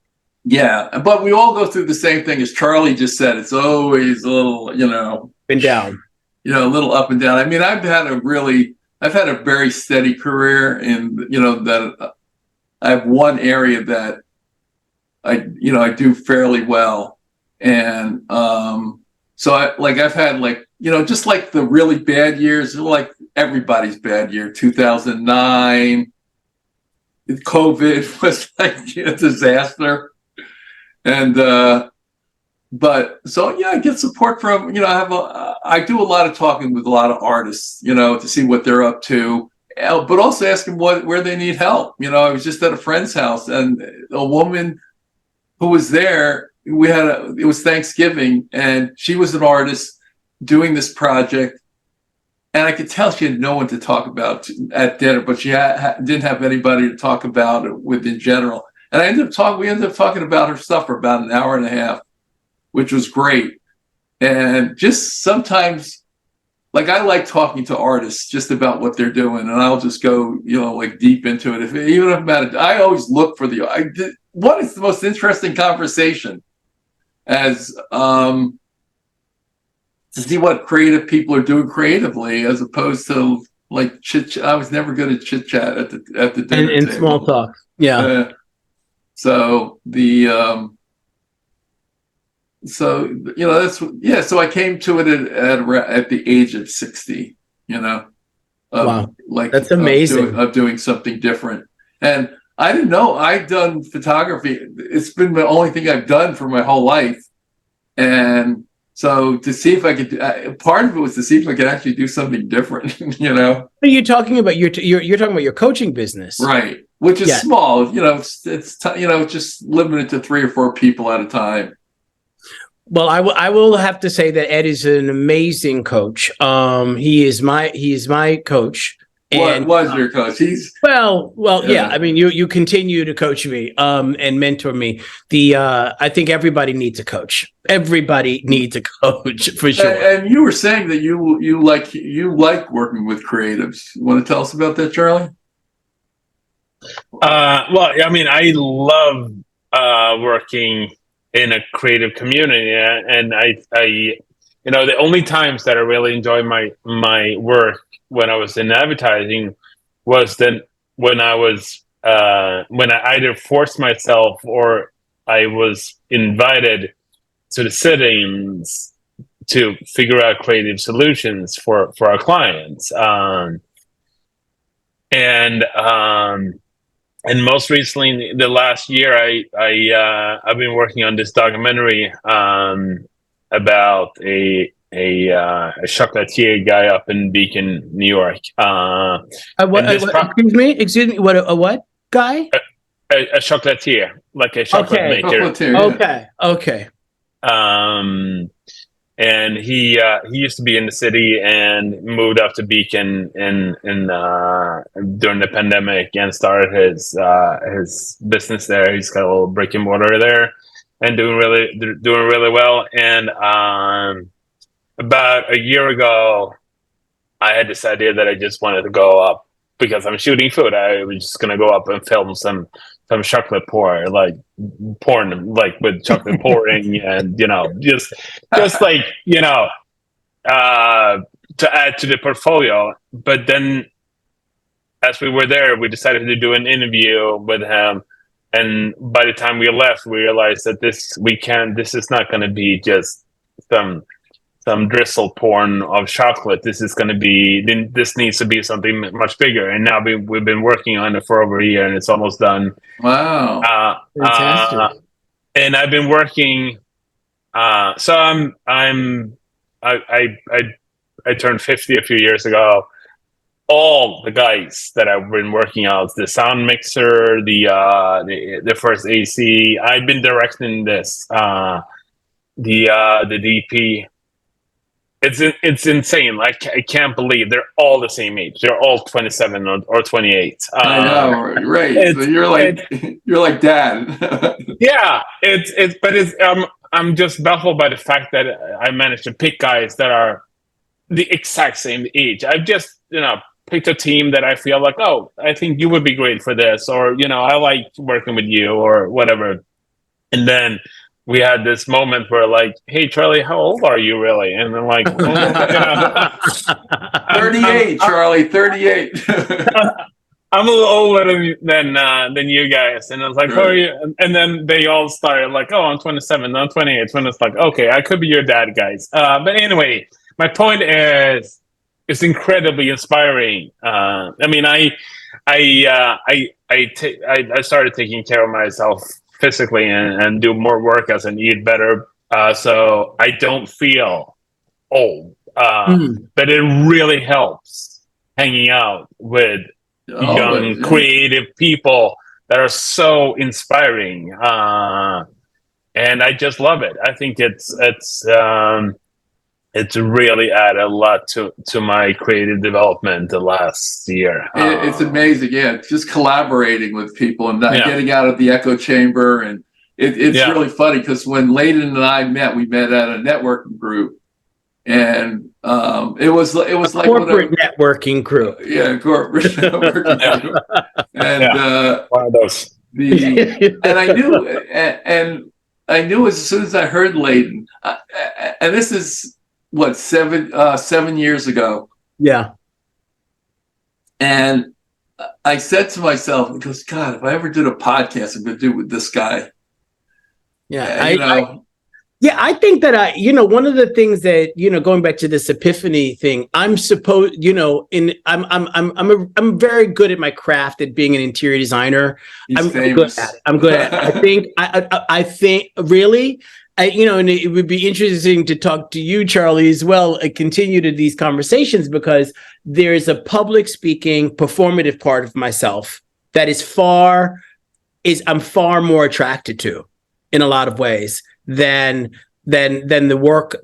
Speaker 1: yeah, but we all go through the same thing as Charlie just said. It's always a little,
Speaker 3: Been down.
Speaker 1: a little up and down. I mean, I've had a very steady career in, that I have one area that I do fairly well. And so I've had just like the really bad years, like everybody's bad year, 2009, COVID was like a disaster. And, but so, yeah, I get support from, I do a lot of talking with a lot of artists, to see what they're up to, but also ask them where they need help. I was just at a friend's house, and a woman who was there, it was Thanksgiving, and she was an artist doing this project. And I could tell she had no one to talk about at dinner, but she didn't have anybody to talk about it with in general. And we ended up talking about her stuff for about an hour and a half, which was great. And just sometimes, like, I like talking to artists just about what they're doing, and I'll just go, deep into it. Even if I'm at it, I always look for what is the most interesting conversation, as to see what creative people are doing creatively, as opposed to like chit. I was never good at chit chat at the dinner
Speaker 3: and
Speaker 1: table.
Speaker 3: small talk. Yeah.
Speaker 1: So so I came to it at the age of 60,
Speaker 3: Wow. That's amazing.
Speaker 1: of doing something different. And I didn't know I'd done photography. It's been the only thing I've done for my whole life. And so to see if I could, part of it was to see if I could actually do something different,
Speaker 3: But you're talking about you're talking about your coaching business,
Speaker 1: right? Which is small, it's just limited to 3 or 4 people at a time.
Speaker 3: Well, I will have to say that Ed is an amazing coach. He is my coach.
Speaker 1: What was your coach?
Speaker 3: Well, yeah. I mean, you continue to coach me, and mentor me. I think everybody needs a coach. Everybody needs a coach, for sure.
Speaker 1: And you were saying that you like working with creatives. You want to tell us about that, Charlie?
Speaker 2: Well, I mean, I love working in a creative community. And the only times that I really enjoyed my work when I was in advertising was then when I was when I either forced myself or I was invited to the sittings to figure out creative solutions for our clients. And most recently, the last year, I've been working on this documentary about a chocolatier guy up in Beacon, New York.
Speaker 3: Excuse me. What a what guy?
Speaker 2: A chocolatier, like a chocolate maker.
Speaker 3: Okay.
Speaker 2: And he used to be in the city and moved up to Beacon in during the pandemic and started his business there. He's got a little brick and mortar there and doing really well. And about a year ago, I had this idea that I just wanted to go up because I'm shooting food. I was just gonna go up and film some chocolate porn, like with chocolate pouring, and just like to add to the portfolio. But then, as we were there, we decided to do an interview with him, and by the time we left, we realized that this is not going to be just some drizzle porn of chocolate. This needs to be something much bigger. And now we've been working on it for over a year, and it's almost done.
Speaker 1: Wow.
Speaker 3: Fantastic.
Speaker 2: And I've been working. So I turned 50 a few years ago. All the guys that I've been working out, the sound mixer, the first AC, I've been directing this, the DP. It's insane. Like, I can't believe they're all the same age. They're all 27 or 28.
Speaker 1: I know, right? So you're like dad.
Speaker 2: Yeah, I'm just baffled by the fact that I managed to pick guys that are the exact same age. I've just picked a team that I feel like, oh, I think you would be great for this, or I like working with you, or whatever. And then we had this moment where, like, hey, Charlie, how old are you really? And I'm like,
Speaker 1: 38, Charlie, 38.
Speaker 2: I'm a little older than you guys. And I was like, how are you? And then they all started like, oh, I'm 27, I'm 28. When it's like, okay, I could be your dad, guys. But anyway, my point is, it's incredibly inspiring. I mean, I started taking care of myself physically and do more work as and eat better, so I don't feel old. But it really helps hanging out with young, creative people that are so inspiring, and I just love it. I think it's really added a lot to my creative development the last year.
Speaker 1: It's amazing, just collaborating with people and not getting out of the echo chamber. And it's really funny because when Leyden and I met, we met at a networking group, and it was like
Speaker 3: corporate networking group.
Speaker 1: Corporate networking group. And
Speaker 2: one of those.
Speaker 1: And I knew as soon as I heard Leyden, and this is what, 7 years ago.
Speaker 3: Yeah.
Speaker 1: And I said to myself, because God, if I ever did a podcast, I'm going to do it with this guy.
Speaker 3: Yeah. I think that one of the things that, going back to this Epiphany thing, I'm very good at my craft at being an interior designer. I'm good at it. I think really, and it would be interesting to talk to you, Charlie, as well, and continue to these conversations, because there's a public speaking, performative part of myself that I'm far more attracted to in a lot of ways than the work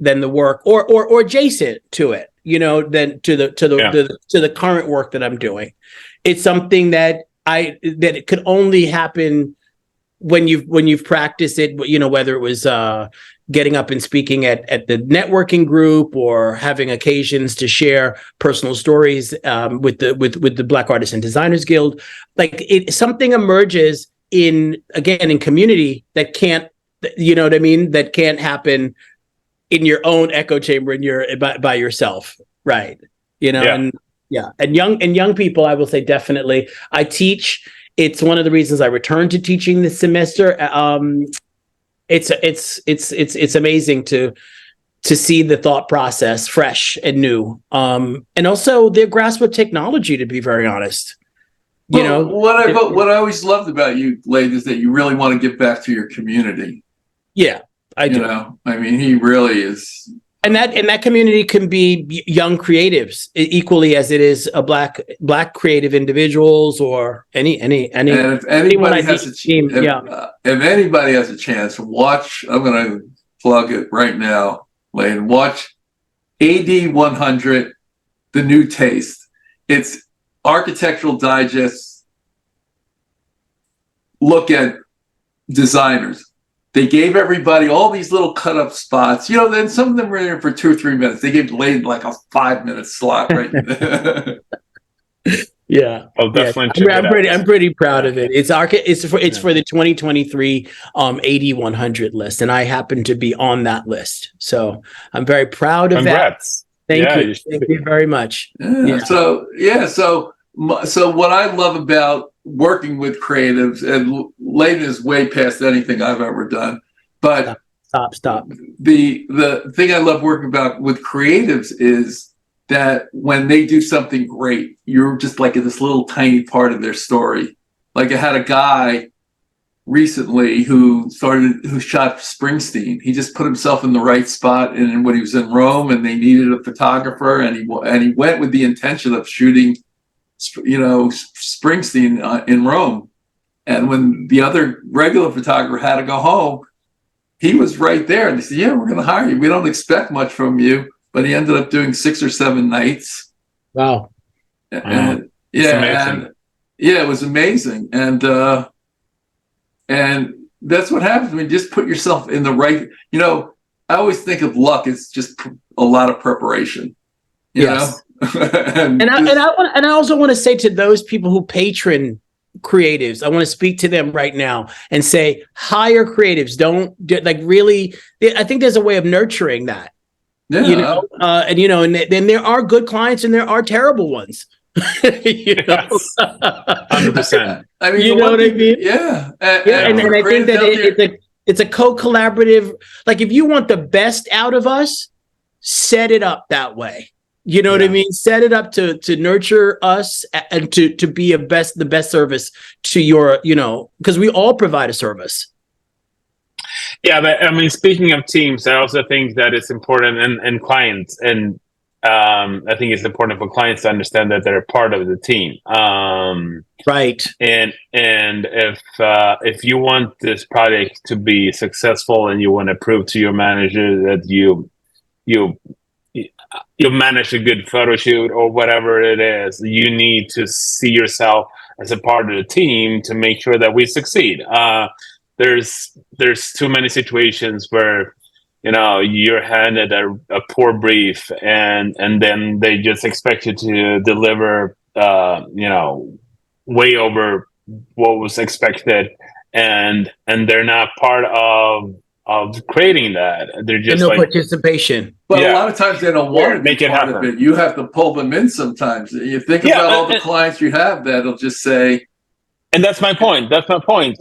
Speaker 3: or adjacent to it, than to the current work that I'm doing. It's something that it could only happen when you've practiced it, whether it was getting up and speaking at the networking group or having occasions to share personal stories with the Black Artists and Designers Guild. Like, something emerges in community that can't You know what I mean? That can't happen in your own echo chamber in your by yourself, right? You know,
Speaker 2: Yeah.
Speaker 3: and yeah, and young people, I will say definitely. I teach. It's one of the reasons I returned to teaching this semester. It's amazing to see the thought process fresh and new, and also their grasp of technology. To be very honest, you know,
Speaker 1: what I always loved about you, Leyden, is that you really want to give back to your community.
Speaker 3: yeah, I do.
Speaker 1: You know, I mean, he really is.
Speaker 3: And that community can be young creatives equally as it is a black creative individuals or any.
Speaker 1: And if anybody has a
Speaker 3: team,
Speaker 1: if anybody has a chance, watch. I'm going to plug it right now, Leyden. Watch AD 100, The New Taste. It's Architectural Digest. Look at designers. They gave everybody all these little cut up spots, you know, then some of them were there for 2 or 3 minutes. They gave Leyden like a 5-minute slot, right?
Speaker 3: Yeah.
Speaker 2: I'll definitely
Speaker 3: I'm pretty proud of it. It's for the 2023 AD 100 list, and I happen to be on that list. So I'm very proud of
Speaker 2: Congrats.
Speaker 3: that. Thank you very much.
Speaker 1: Yeah. So what I love about working with creatives, and Leyden is way past anything I've ever done, but
Speaker 3: stop.
Speaker 1: The thing I love working about with creatives is that when they do something great, you're just like this little tiny part of their story. Like I had a guy recently who shot Springsteen. He just put himself in the right spot, and when he was in Rome and they needed a photographer, and he went with the intention of shooting, you know, Springsteen in Rome. And when the other regular photographer had to go home, he was right there. And they said, yeah, we're going to hire you. We don't expect much from you. But he ended up doing 6 or 7 nights.
Speaker 3: Wow.
Speaker 1: And it was amazing. And that's what happens when you just put yourself in the right, you know, I always think of luck as just a lot of preparation, you know? and
Speaker 3: I also want to say to those people who patron creatives, I want to speak to them right now and say, hire creatives. Don't like really. I think there's a way of nurturing that.
Speaker 1: Yeah.
Speaker 3: You know, and then there are good clients and there are terrible ones. You know,
Speaker 2: 100%.
Speaker 1: I mean,
Speaker 3: you know what I mean?
Speaker 1: Yeah,
Speaker 3: and I think that it's a co-collaborative. Like if you want the best out of us, set it up that way. You know what I mean? Set it up to nurture us and to be the best service to your, you know, because we all provide a service.
Speaker 2: Yeah, but I mean, speaking of teams, I also think that it's important and clients, and I think it's important for clients to understand that they're part of the team.
Speaker 3: Right.
Speaker 2: And if you want this project to be successful and you want to prove to your manager that you manage a good photo shoot or whatever it is, you need to see yourself as a part of the team to make sure that we succeed. There's too many situations where, you know, you're handed a poor brief and then they just expect you to deliver, you know, way over what was expected, and they're not part of creating that. They're just
Speaker 3: no participation.
Speaker 1: But a lot of times they don't want to
Speaker 2: make
Speaker 1: be
Speaker 2: it
Speaker 1: part
Speaker 2: happen.
Speaker 1: of it. You have to pull them in sometimes. You think about all the clients you have that'll just say.
Speaker 2: And that's my point.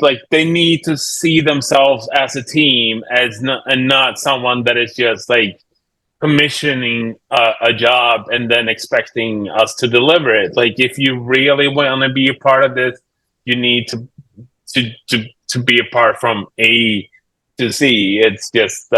Speaker 2: Like they need to see themselves as a team, and not someone that is just like commissioning a job and then expecting us to deliver it. Like if you really want to be a part of this, you need to be a part from A to Z. It's just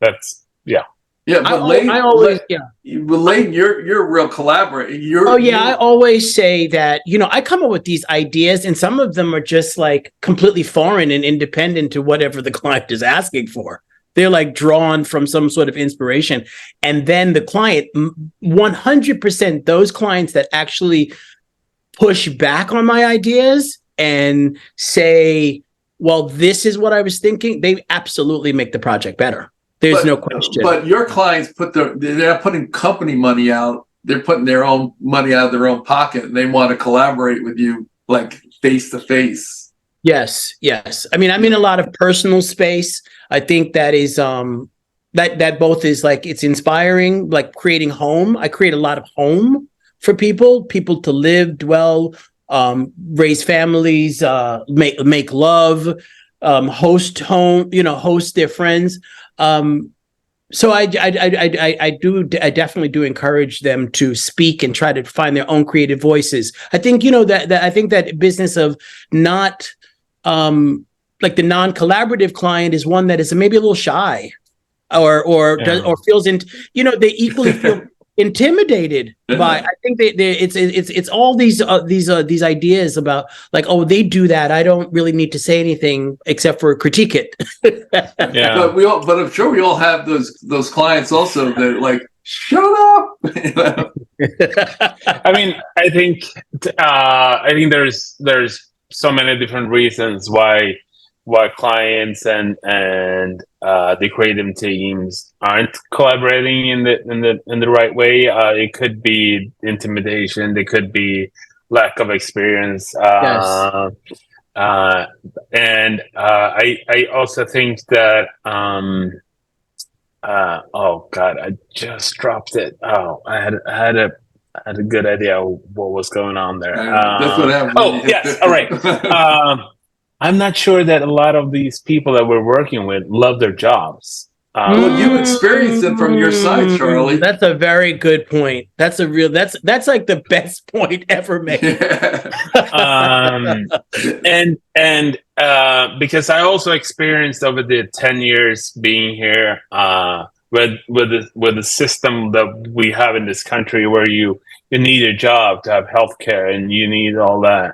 Speaker 2: that's yeah.
Speaker 1: Yeah, but Leyden, you're a real collaborator.
Speaker 3: I always say that, you know, I come up with these ideas and some of them are just like completely foreign and independent to whatever the client is asking for. They're like drawn from some sort of inspiration. And then the client, 100%, those clients that actually push back on my ideas and say, well, this is what I was thinking, they absolutely make the project better. There's no question.
Speaker 1: But your clients they're not putting company money out. They're putting their own money out of their own pocket, and they want to collaborate with you like face to face.
Speaker 3: Yes, yes. I mean, I'm in a lot of personal space. I think that is that both is like it's inspiring, like creating home. I create a lot of home for people to live, dwell, raise families, make love, host home, host their friends. So I definitely do encourage them to speak and try to find their own creative voices. I think, that I think that business of not like the non-collaborative client is one that is maybe a little shy or feels they equally feel intimidated by. I think it's all these ideas about like, oh, they do that, I don't really need to say anything except for critique it.
Speaker 2: Yeah.
Speaker 1: But I'm sure we all have those clients also that like, shut up.
Speaker 2: I mean, I think there's so many different reasons why clients and the creative teams aren't collaborating in the right way. It could be intimidation. It could be lack of experience.
Speaker 3: Yes.
Speaker 2: And I also think that oh God, I just dropped it. Oh, I had a good idea what was going on there.
Speaker 1: That's what happens.
Speaker 2: Oh yes, all right. I'm not sure that a lot of these people that we're working with love their jobs.
Speaker 1: Well, you experienced it from your side, Charlie.
Speaker 3: That's a very good point. That's like the best point ever made.
Speaker 2: And because I also experienced over the 10 years being here with the system that we have in this country, where you need a job to have healthcare and you need all that.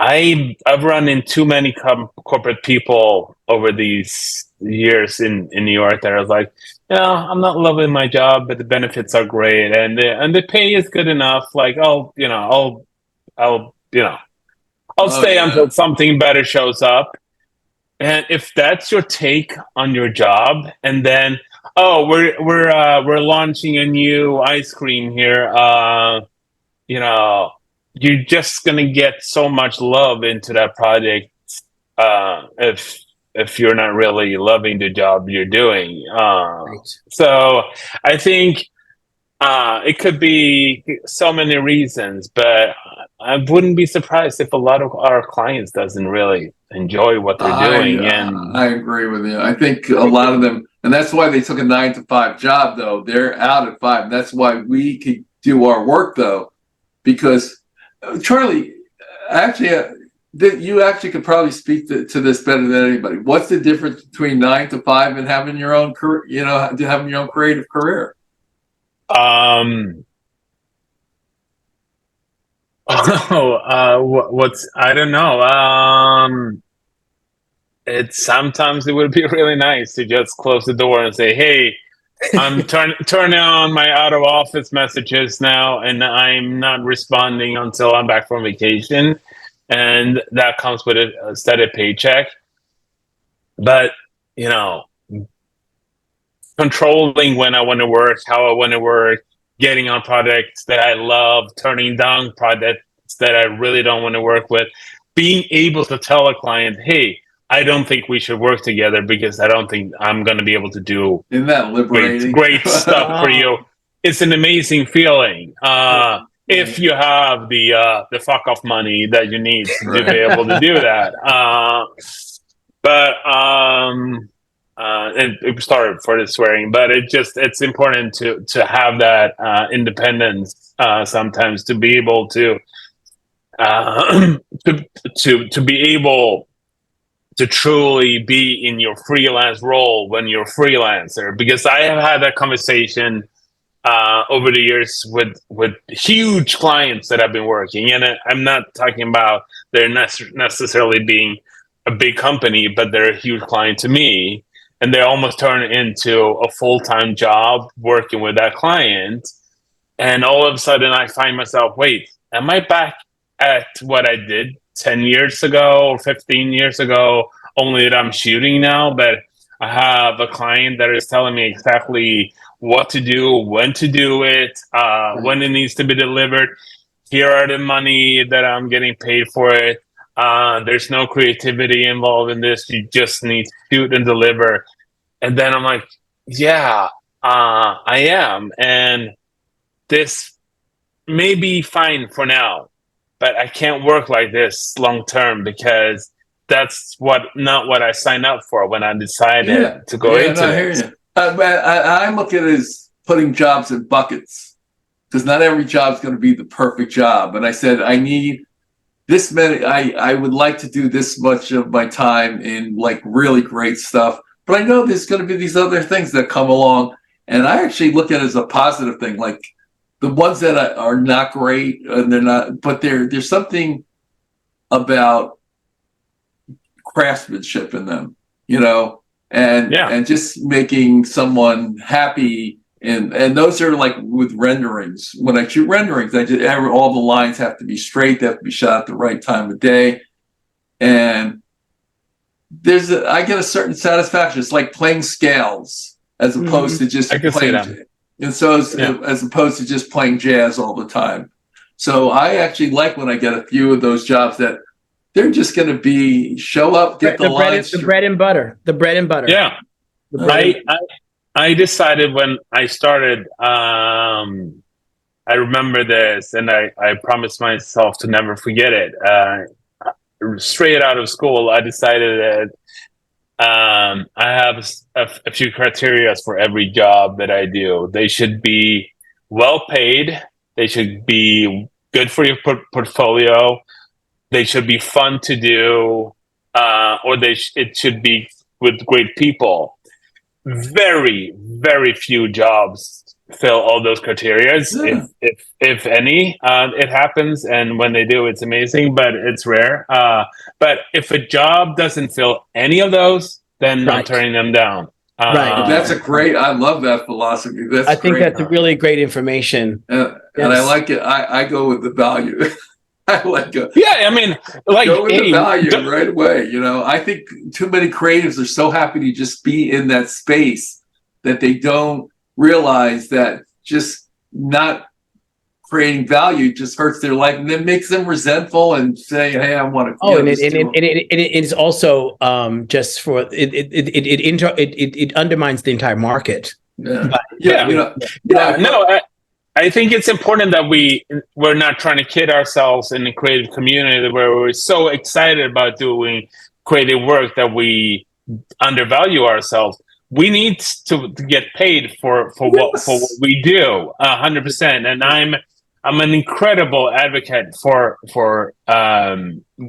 Speaker 2: I've run into too many corporate people over these years in New York that are like, I'm not loving my job, but the benefits are great and the pay is good enough. Like, I'll stay until something better shows up. And if that's your take on your job, and then we're launching a new ice cream here, you're just gonna get so much love into that project if you're not really loving the job you're doing. Right. So I think it could be so many reasons, but I wouldn't be surprised if a lot of our clients doesn't really enjoy what they're doing. And
Speaker 1: I agree with you. I think a lot of them, and that's why they took a 9-to-5 job. Though they're out at 5. That's why we could do our work though, because. Charlie, actually, you actually could probably speak to this better than anybody. What's the difference between 9-to-5 and having your own career? Having your own creative career.
Speaker 2: What's I don't know. Sometimes it would be really nice to just close the door and say, "Hey, I'm turning on my out of office messages now, and I'm not responding until I'm back from vacation," and that comes with a steady paycheck. But controlling when I want to work, how I want to work, getting on projects that I love, turning down projects that I really don't want to work with, being able to tell a client, "Hey, I don't think we should work together because I don't think I'm going to be able to do
Speaker 1: Isn't that liberating?
Speaker 2: great stuff for you." It's an amazing feeling. If you have the fuck off money that you need to be able to do that. And sorry for the swearing, but it's important to have that independence sometimes, to be able to be able to truly be in your freelance role when you're a freelancer. Because I have had that conversation over the years with huge clients that I've been working, and I'm not talking about they're necessarily being a big company, but they're a huge client to me, and they almost turn into a full-time job working with that client. And all of a sudden I find myself, wait, am I back at what I did 10 years ago or 15 years ago, only that I'm shooting now? But I have a client that is telling me exactly what to do, when to do it, when it needs to be delivered. Here are the money that I'm getting paid for it. There's no creativity involved in this. You just need to shoot and deliver. And then I'm like, yeah, I am. And this may be fine for now, but I can't work like this long term because that's not what I signed up for when I decided to go into
Speaker 1: I hear
Speaker 2: this.
Speaker 1: you. I look at it as putting jobs in buckets, because not every job is going to be the perfect job. And I said, I need this many. I would like to do this much of my time in like really great stuff, but I know there's going to be these other things that come along, and I actually look at it as a positive thing. Like the ones that are not great, and they're not, but there's something about craftsmanship in them, and just making someone happy. And those are like with renderings. When I shoot renderings, all the lines have to be straight. They have to be shot at the right time of day. And I get a certain satisfaction. It's like playing scales as opposed to just playing. And so as opposed to just playing jazz all the time. So I actually like when I get a few of those jobs that they're just going to be show up, get the lines.
Speaker 3: The bread and butter.
Speaker 2: Yeah. I decided when I started, I remember this, and I promised myself to never forget it. Straight out of school, I decided that I have a few criteria for every job that I do. They should be well paid. They should be good for your portfolio. They should be fun to do, or it should be with great people. Very, very few jobs fill all those criteria. If any, it happens, and when they do, it's amazing, but it's rare. But if a job doesn't fill any of those, then I'm turning them down.
Speaker 1: That's I love that philosophy.
Speaker 3: I think that's really great information.
Speaker 1: And I like it. I go with the value. I like it.
Speaker 2: Yeah, I mean, like
Speaker 1: go with the value right away. I think too many creatives are so happy to just be in that space that they don't realize that just not creating value just hurts their life, and then makes them resentful and say, "Hey, I want to."
Speaker 3: It is also just for it undermines the entire market.
Speaker 2: I think it's important that we're not trying to kid ourselves in the creative community where we're so excited about doing creative work that we undervalue ourselves. We need to get paid for what we do 100%. And I'm an incredible advocate for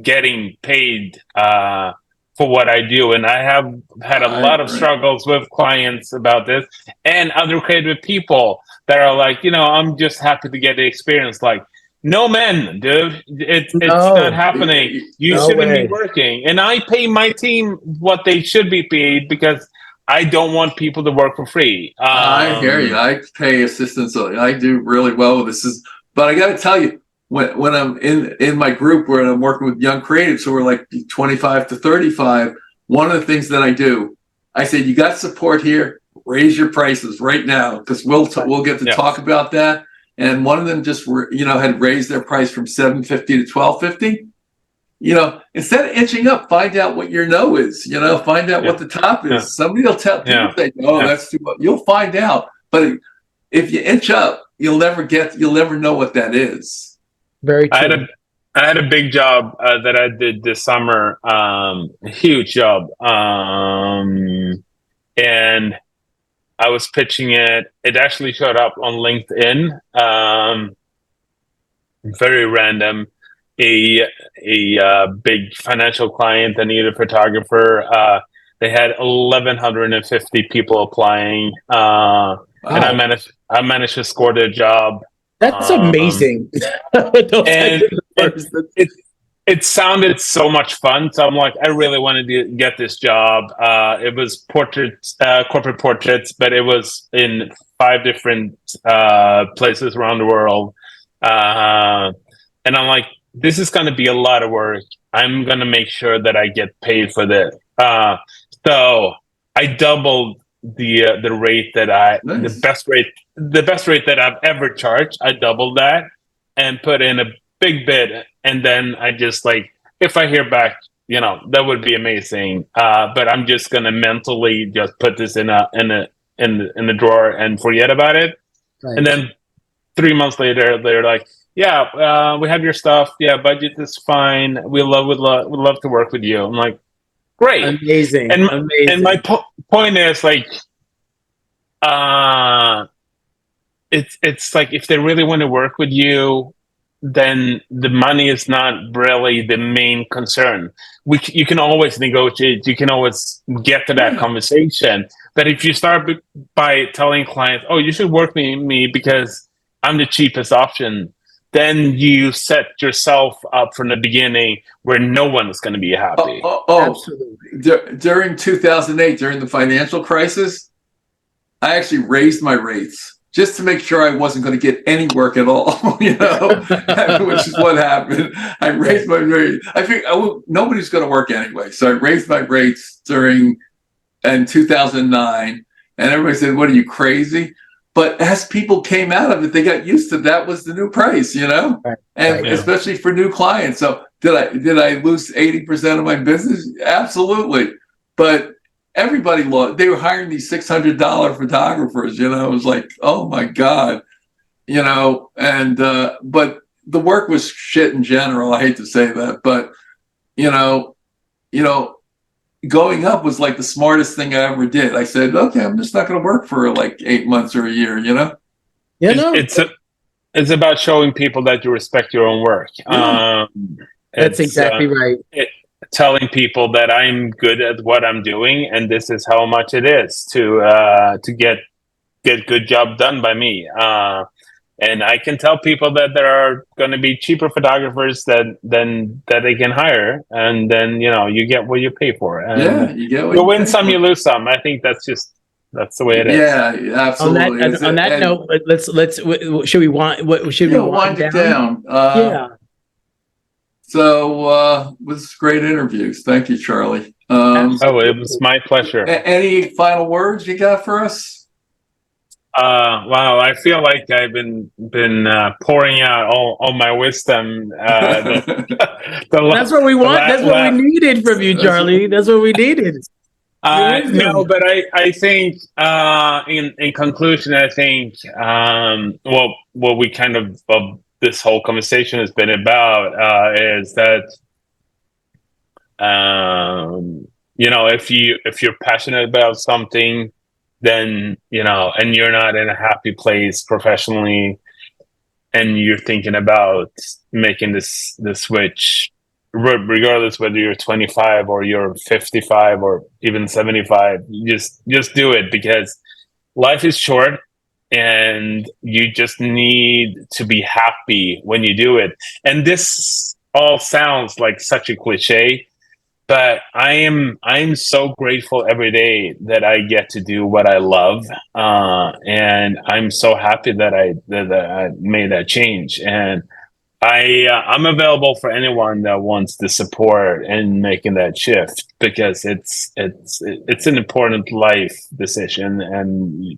Speaker 2: getting paid for what I do. And I have had a lot of struggles with clients about this and other creative people that are like, I'm just happy to get the experience. Like, no, man, dude, it's not happening. You shouldn't be working. And I pay my team what they should be paid because I don't want people to work for free.
Speaker 1: I hear you. I pay assistants. I do really well with this. But I got to tell you, when I'm in my group where I'm working with young creatives who are like 25 to 35, one of the things that I do, I say, you got support here. Raise your prices right now, because we'll get to talk about that. And one of them just had raised their price from $750 to $1,250. Instead of inching up, find out what your no is. Find out what the top is. Yeah. Somebody will tell you, that's too much. You'll find out. But if you inch up, you'll never know what that is.
Speaker 3: Very true.
Speaker 2: I had a big job that I did this summer, a huge job, and I was pitching it. It actually showed up on LinkedIn. Very random. A big financial client that needed a photographer. They had 1,150 people applying, and I managed to score the job.
Speaker 3: That's amazing.
Speaker 2: And it sounded so much fun. So I'm like, I really wanted to get this job. It was portraits, corporate portraits, but it was in 5 different places around the world. And I'm like, this is going to be a lot of work. I'm going to make sure that I get paid for this. So I doubled the rate that the best rate that I've ever charged. I doubled that and put in a big bid, and then I just if I hear back, that would be amazing. But I'm just gonna mentally just put this in the drawer and forget about it.
Speaker 3: Right.
Speaker 2: And then 3 months later, they're like, "Yeah, we have your stuff. Yeah, budget is fine. We'd love to work with you." I'm like, "Great."
Speaker 3: Amazing.
Speaker 2: And
Speaker 3: Amazing.
Speaker 2: my point is like, it's like if they really want to work with you, then the money is not really the main concern. You can always negotiate. You can always get to that conversation. But if you start by telling clients, "Oh, you should work with me because I'm the cheapest option," then you set yourself up from the beginning where no one is going to be happy.
Speaker 3: Absolutely.
Speaker 1: During 2008, during the financial crisis, I actually raised my rates just to make sure I wasn't going to get any work at all, which is what happened. I raised my rates. I figured nobody's going to work anyway. So I raised my rates in 2009, and everybody said, "What, are you crazy?" But as people came out of it, they got used to that was the new price,
Speaker 3: Right.
Speaker 1: and especially for new clients. So did I lose 80% of my business? Absolutely. But everybody lost. They were hiring these $600 photographers, it was like, oh my God, and but the work was shit in general. I hate to say that, but going up was like the smartest thing I ever did. I said, okay, I'm just not going to work for like 8 months or a year,
Speaker 3: Yeah, no.
Speaker 2: It's about showing people that you respect your own work.
Speaker 3: That's exactly right.
Speaker 2: Telling people that I'm good at what I'm doing, and this is how much it is to get good job done by me. And I can tell people that there are going to be cheaper photographers that they can hire, and then you get what you pay for. And
Speaker 1: you get what
Speaker 2: you win some, you lose some. I think that's the way it is.
Speaker 1: Yeah, absolutely.
Speaker 3: On that note, let's should we wind
Speaker 1: it down?
Speaker 3: Yeah.
Speaker 1: So it was great interviews. Thank you, Charlie.
Speaker 2: It was my pleasure.
Speaker 1: Any final words you got for us?
Speaker 2: Wow, I feel like I've been pouring out all my wisdom.
Speaker 3: That's what we want. That's what we needed from you, Charlie. That's what we needed.
Speaker 2: No, but I think in conclusion, I think what we kind of this whole conversation has been about is that if you're passionate about something, then and you're not in a happy place professionally, and you're thinking about making this switch, regardless whether you're 25 or you're 55 or even 75, just do it, because life is short and you just need to be happy when you do it. And this all sounds like such a cliche, but I'm so grateful every day that I get to do what I love, and I'm so happy that I made that change. And I'm available for anyone that wants the support in making that shift, because it's an important life decision, and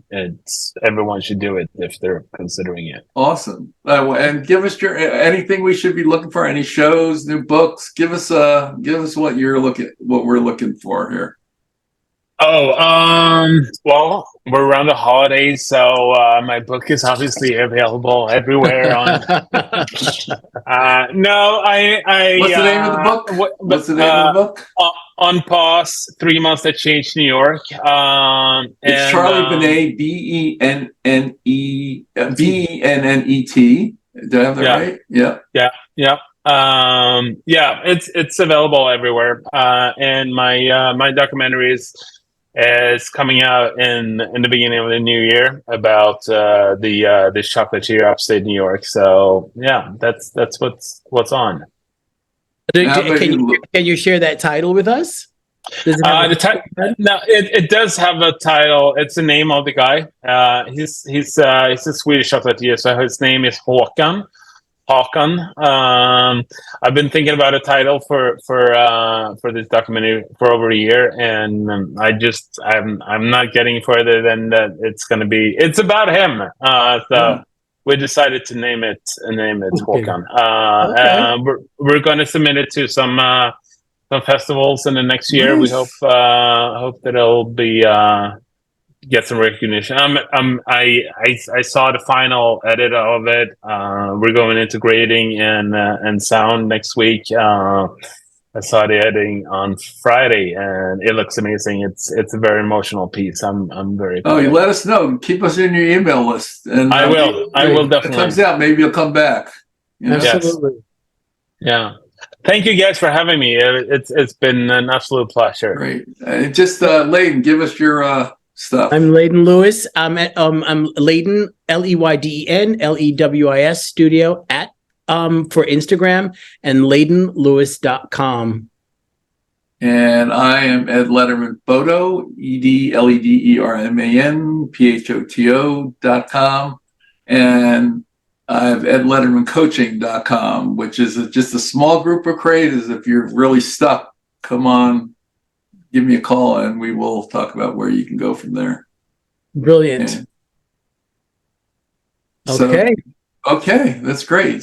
Speaker 2: everyone should do it if they're considering it.
Speaker 1: Awesome. And give us anything we should be looking for, any shows, new books. Give us what we're looking for here.
Speaker 2: Well, we're around the holidays, so my book is obviously available everywhere. No, I.
Speaker 1: What's the name of the book? What's the name of the book?
Speaker 2: On Pause: 3 Months That Changed New York.
Speaker 1: It's Charlie Bennet, Bennet. Did I have that right?
Speaker 2: Yeah. It's available everywhere. And my documentary is coming out in the beginning of the new year about the chocolatier upstate New York. So yeah, that's what's on.
Speaker 3: Can you share that title with us?
Speaker 2: It does have a title. It's the name of the guy. He's a Swedish chocolatier, so his name is Håkan. I've been thinking about a title for this documentary for over a year, and I'm not getting further than that. It's about him. we decided to name it
Speaker 3: Okay.
Speaker 2: Håkan.
Speaker 3: Okay.
Speaker 2: We're going to submit it to some festivals in the next year. We hope
Speaker 1: Nice.
Speaker 2: that it'll be get some recognition. I saw the final edit of it. We're going into grading and sound next week. I saw the editing on Friday, and it looks amazing. It's a very emotional piece. I'm very
Speaker 1: Oh,
Speaker 2: proud
Speaker 1: you
Speaker 2: of
Speaker 1: let
Speaker 2: it.
Speaker 1: us know. Keep us in your email list, and
Speaker 2: I will. I will
Speaker 1: when it comes
Speaker 2: definitely.
Speaker 1: out, maybe you'll come back. You know?
Speaker 2: Yes.
Speaker 3: Absolutely.
Speaker 2: Yeah. Thank you guys for having me. It's been an absolute pleasure.
Speaker 1: Great. Just Leyden, give us your stuff.
Speaker 3: I'm Leyden Lewis. I'm Leyden, Leyden, Lewis studio at for Instagram, and LeydenLewis.com.
Speaker 1: And I am Ed Letterman Photo, EDLEDERMAN PHOTO.com. And I have edlettermancoaching.com, which is just a small group of creators. If you're really stuck, come on, give me a call and we will talk about where you can go from there.
Speaker 3: Brilliant.
Speaker 1: And so,
Speaker 3: Okay.
Speaker 1: okay, that's great.